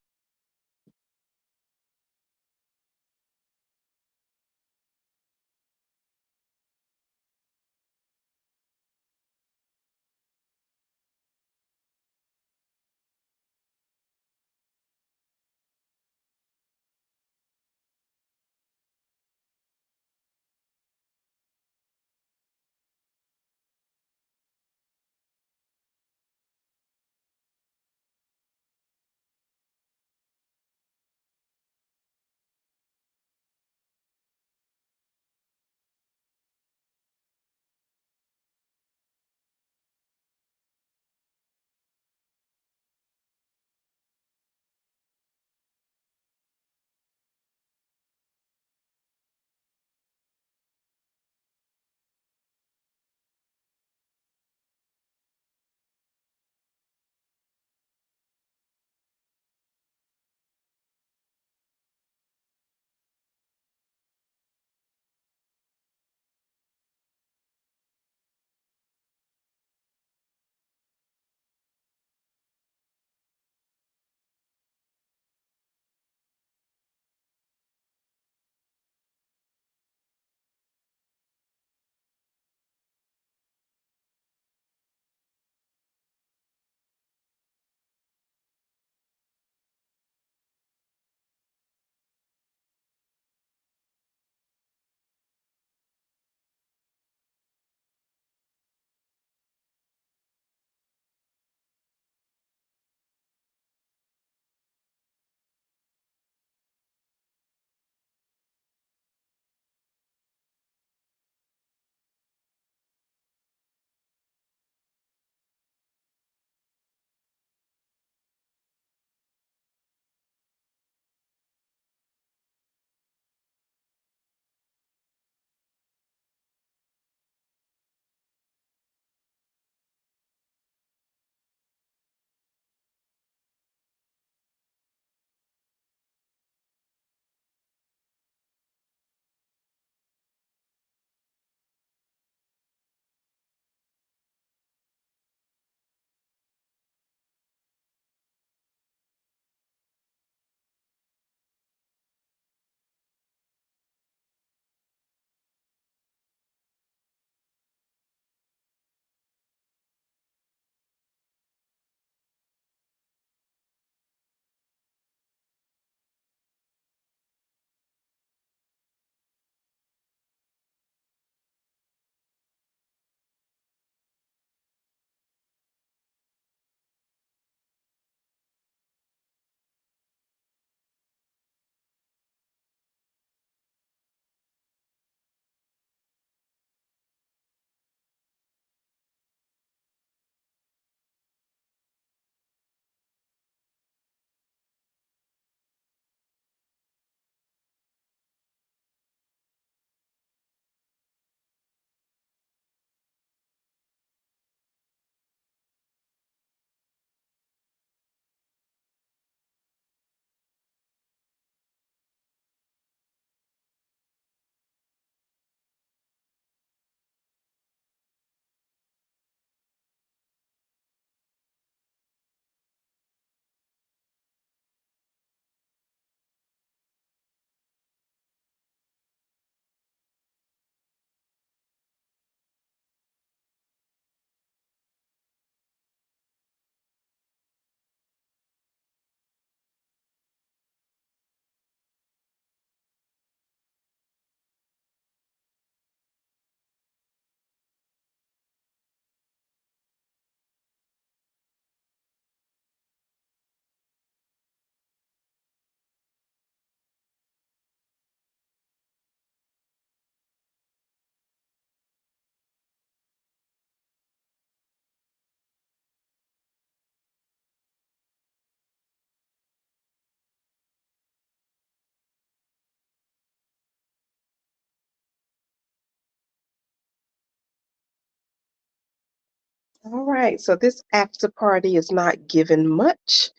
All right, so this after party is not given much,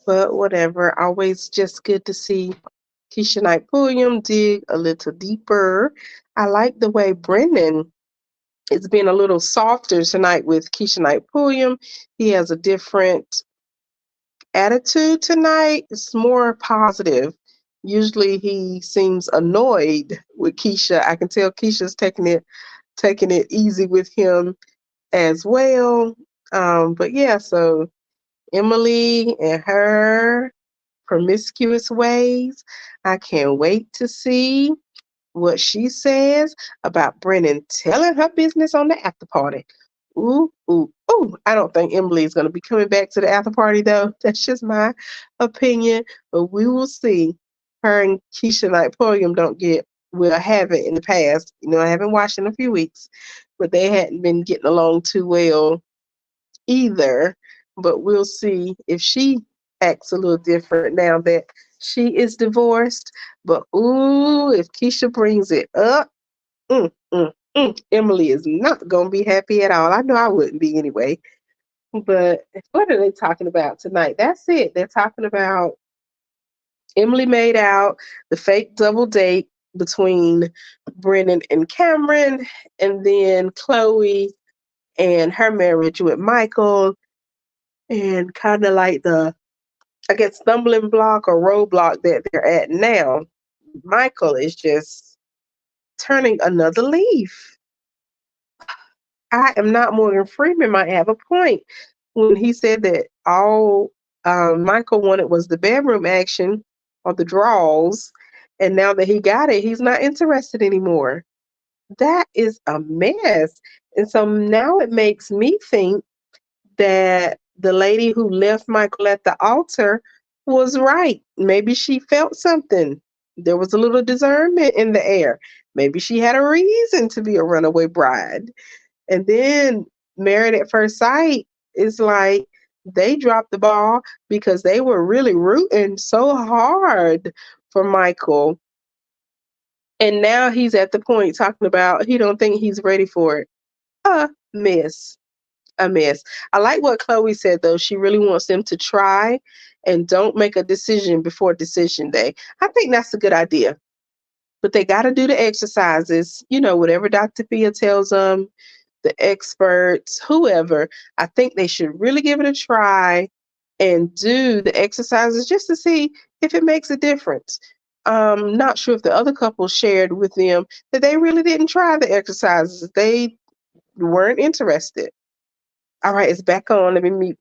but whatever. Always just good to see Keisha Knight Pulliam dig a little deeper. I like the way Brendan is being a little softer tonight with Keisha Knight Pulliam. He has a different attitude tonight. It's more positive. Usually he seems annoyed with Keisha. I can tell Keisha's taking it easy with him as well. But yeah, so Emily and her promiscuous ways. I can't wait to see what she says about Brennan telling her business on the after party. Ooh, ooh, ooh. I don't think Emily is going to be coming back to the after party, though. That's just my opinion. But we will see. Her and Keisha Knight Podium don't get, will have it in the past. I haven't watched in a few weeks, but they hadn't been getting along too well either. But we'll see if she acts a little different now that she is divorced. But ooh, if Keisha brings it up, Emily is not going to be happy at all. I know I wouldn't be anyway. But what are they talking about tonight? That's it. They're talking about Emily made out, the fake double date between Brennan and Cameron, and then Chloe and her marriage with Michael, and kind of like the, I guess, stumbling block or roadblock that they're at now. Michael is just turning another leaf. I am not Morgan Freeman might have a point when he said that all Michael wanted was the bedroom action or the draws, and now that he got it, he's not interested anymore. That is a mess. And so now it makes me think that the lady who left Michael at the altar was right. Maybe she felt something. There was a little discernment in the air. Maybe she had a reason to be a runaway bride. And then Married at First Sight is like they dropped the ball because they were really rooting so hard for Michael. And now he's at the point talking about he don't think he's ready for it. A mess. A mess. I like what Chloe said though. She really wants them to try and don't make a decision before decision day. I think that's a good idea. But they got to do the exercises, whatever Dr. Fia tells them, the experts, whoever. I think they should really give it a try and do the exercises just to see if it makes a difference. Not sure if the other couple shared with them that they really didn't try the exercises. They weren't interested. All right, it's back on. Let me mute.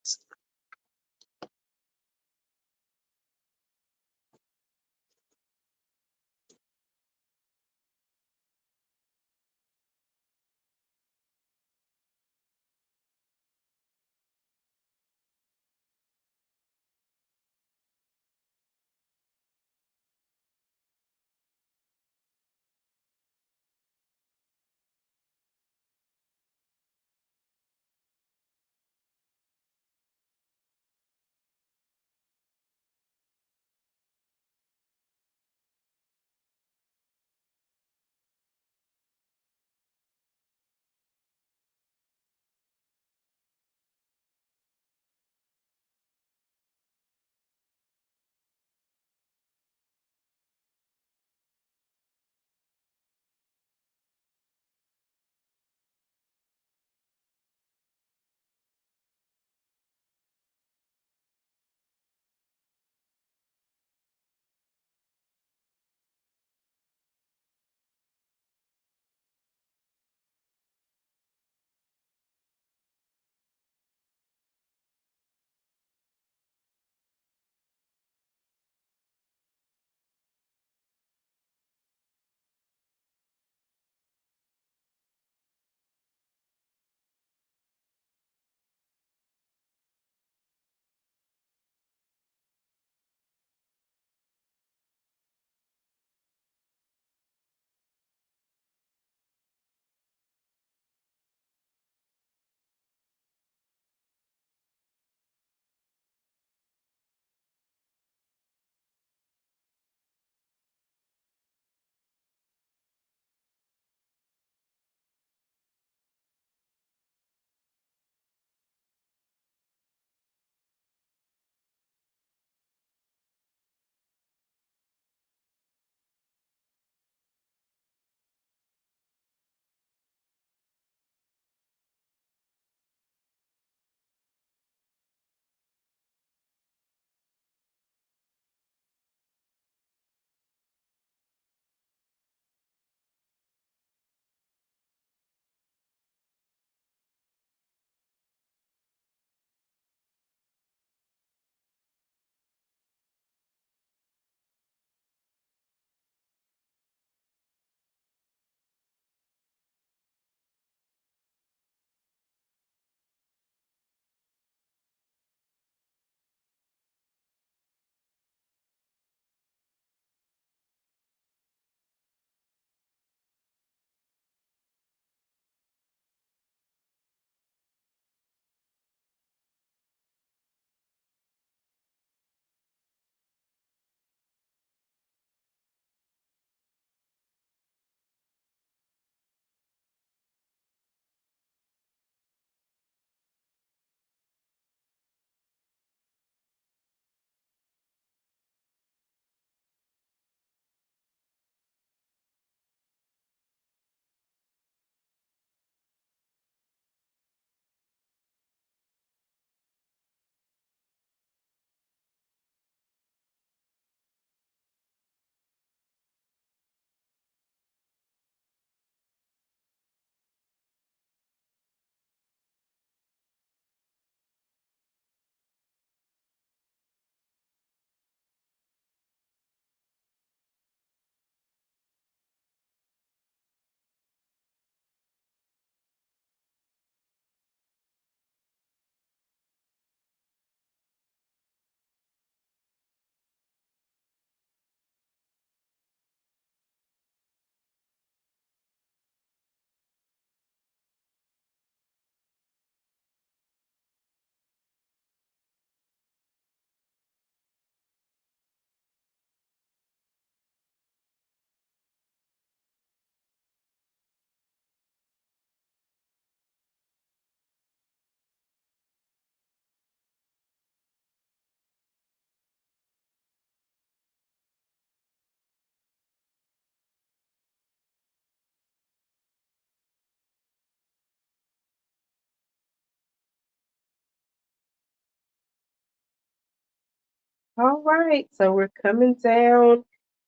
All right, so we're coming down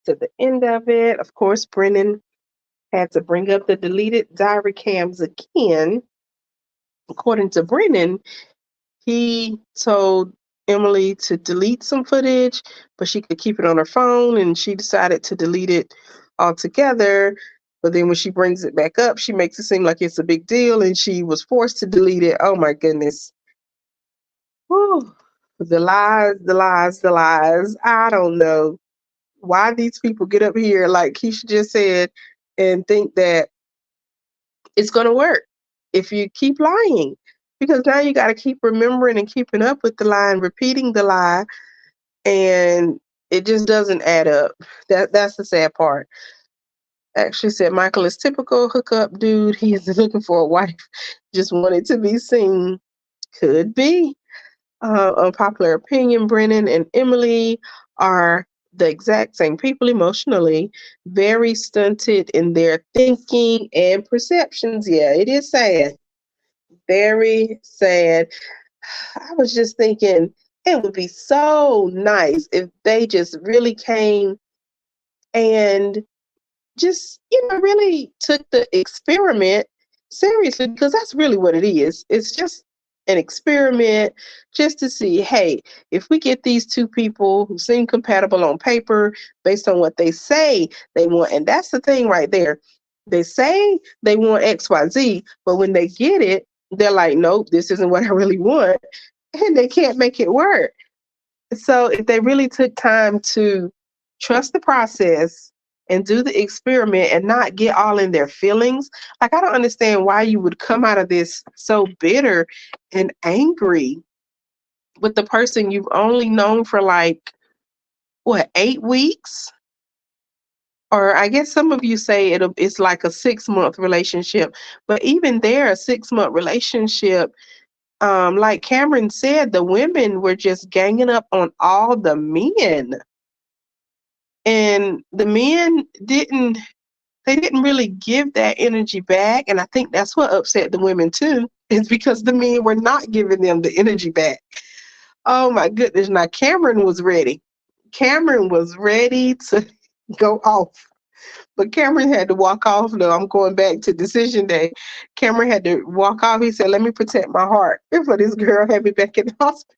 to the end of it. Of course, Brennan had to bring up the deleted diary cams again. According to Brennan, he told Emily to delete some footage, but she could keep it on her phone, and she decided to delete it altogether. But then when she brings it back up, she makes it seem like it's a big deal, and she was forced to delete it. Oh my goodness. Whew. The lies, the lies, the lies. I don't know why these people get up here, like Keisha just said, and think that it's going to work if you keep lying. Because now you got to keep remembering and keeping up with the lie and repeating the lie, and it just doesn't add up. That's the sad part. Actually said Michael is typical hookup dude. He is looking for a wife, just wanted to be seen. Could be. Unpopular opinion, Brennan and Emily are the exact same people emotionally, very stunted in their thinking and perceptions. Yeah, it is sad. Very sad. I was just thinking it would be so nice if they just really came and just, really took the experiment seriously, because that's really what it is. It's just an experiment, just to see, hey, if we get these two people who seem compatible on paper based on what they say they want, and that's the thing right there. They say they want XYZ, but when they get it, they're like, nope, this isn't what I really want. And they can't make it work. So if they really took time to trust the process and do the experiment and not get all in their feelings, like, I don't understand why you would come out of this so bitter and angry with the person you've only known for like what, 8 weeks? Or I guess some of you say it's like a 6 month relationship, but even there, a 6 month relationship, like Cameron said, the women were just ganging up on all the men. And the men didn't really give that energy back. And I think that's what upset the women too, is because the men were not giving them the energy back. Oh my goodness. Now Cameron was ready. Cameron was ready to go off. But Cameron had to walk off though. I'm going back to decision day. Cameron had to walk off. He said, let me protect my heart for this girl had me back in the hospital.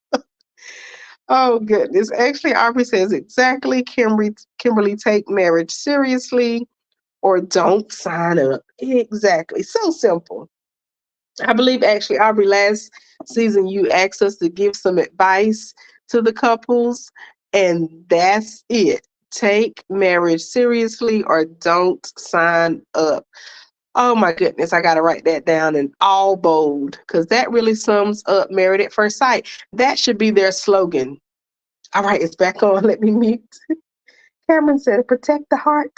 Oh goodness. Actually, Aubrey says exactly. Kimberly, take marriage seriously or don't sign up. Exactly. So simple. I believe actually, Aubrey, last season you asked us to give some advice to the couples, and that's it. Take marriage seriously or don't sign up. Oh my goodness, I got to write that down in all bold, because that really sums up Married at First Sight. That should be their slogan. All right, it's back on. Let me mute. Cameron said, protect the heart.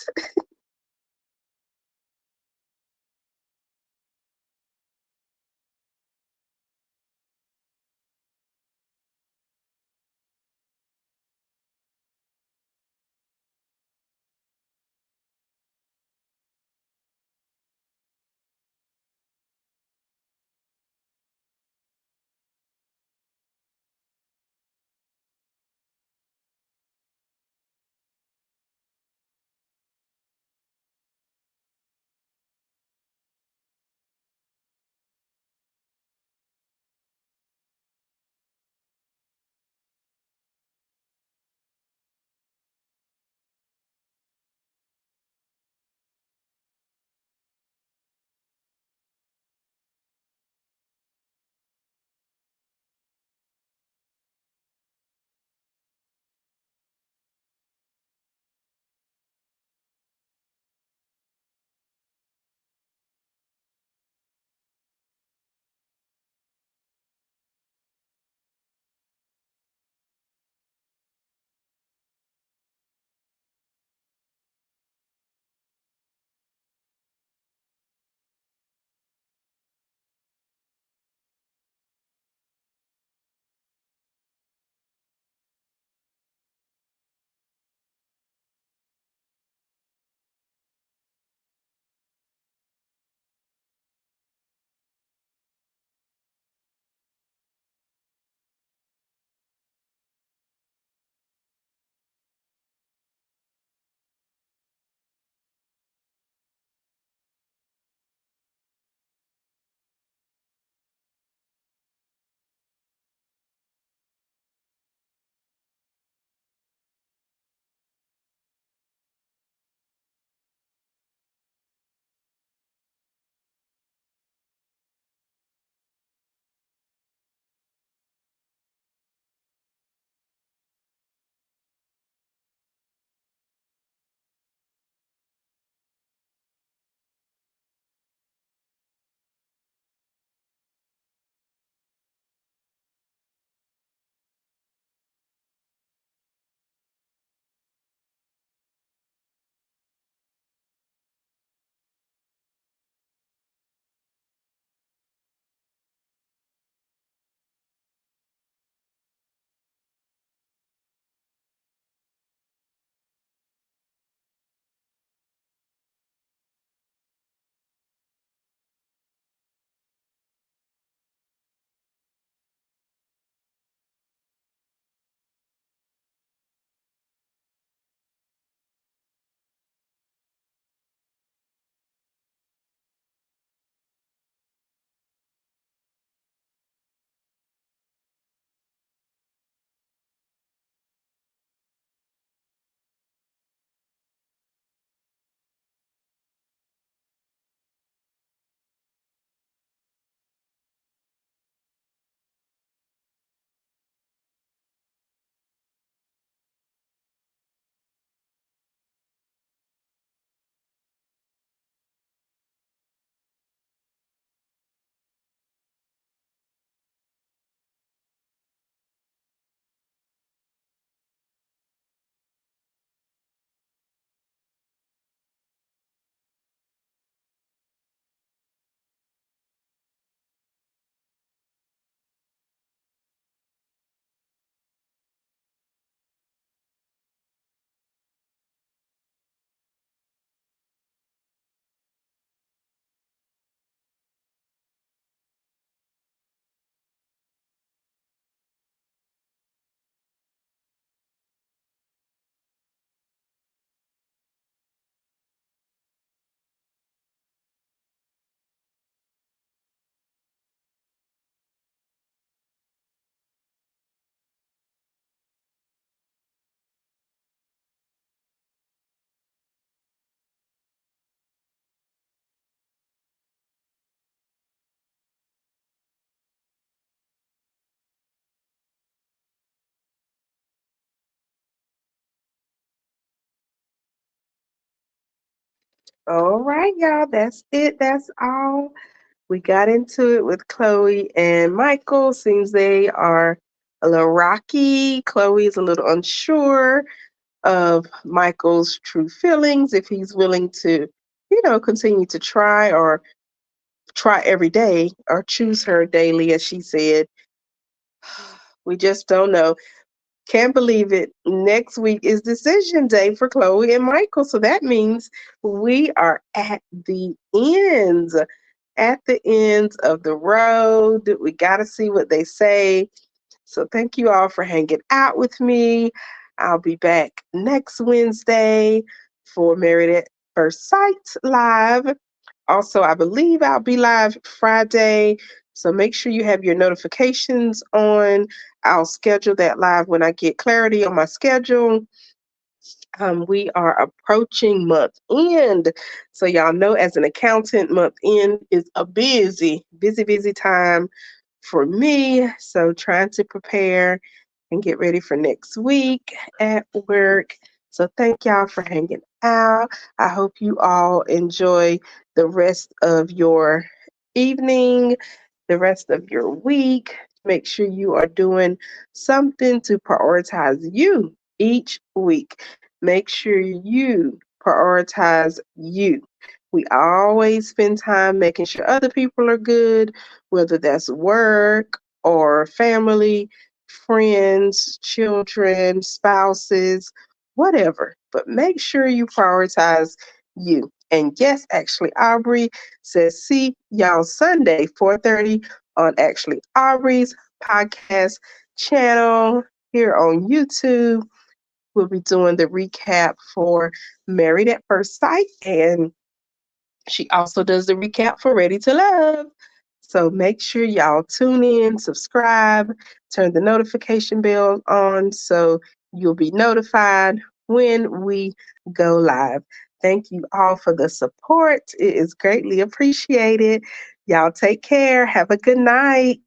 All right, y'all. That's it. That's all. We got into it with Chloe and Michael. Seems they are a little rocky. Chloe is a little unsure of Michael's true feelings, if he's willing to, continue to try or try every day or choose her daily, as she said. We just don't know. Can't believe it. Next week is decision day for Chloe and Michael. So that means we are at the ends of the road. We got to see what they say. So thank you all for hanging out with me. I'll be back next Wednesday for Married at First Sight Live. Also, I believe I'll be live Friday. So make sure you have your notifications on. I'll schedule that live when I get clarity on my schedule. We are approaching month end. So, y'all know, as an accountant, month end is a busy time for me. So, trying to prepare and get ready for next week at work. So, thank y'all for hanging out. I hope you all enjoy the rest of your evening, the rest of your week. Make sure you are doing something to prioritize you each week. Make sure you prioritize you. We always spend time making sure other people are good, whether that's work or family, friends, children, spouses, whatever. But make sure you prioritize you. And yes, actually, Aubrey says, see y'all Sunday, 4:30 on actually Aubrey's podcast channel here on YouTube. We'll be doing the recap for Married at First Sight, and she also does the recap for Ready to Love. So make sure y'all tune in, subscribe, turn the notification bell on so you'll be notified when we go live. Thank you all for the support. It is greatly appreciated. Y'all take care. Have a good night.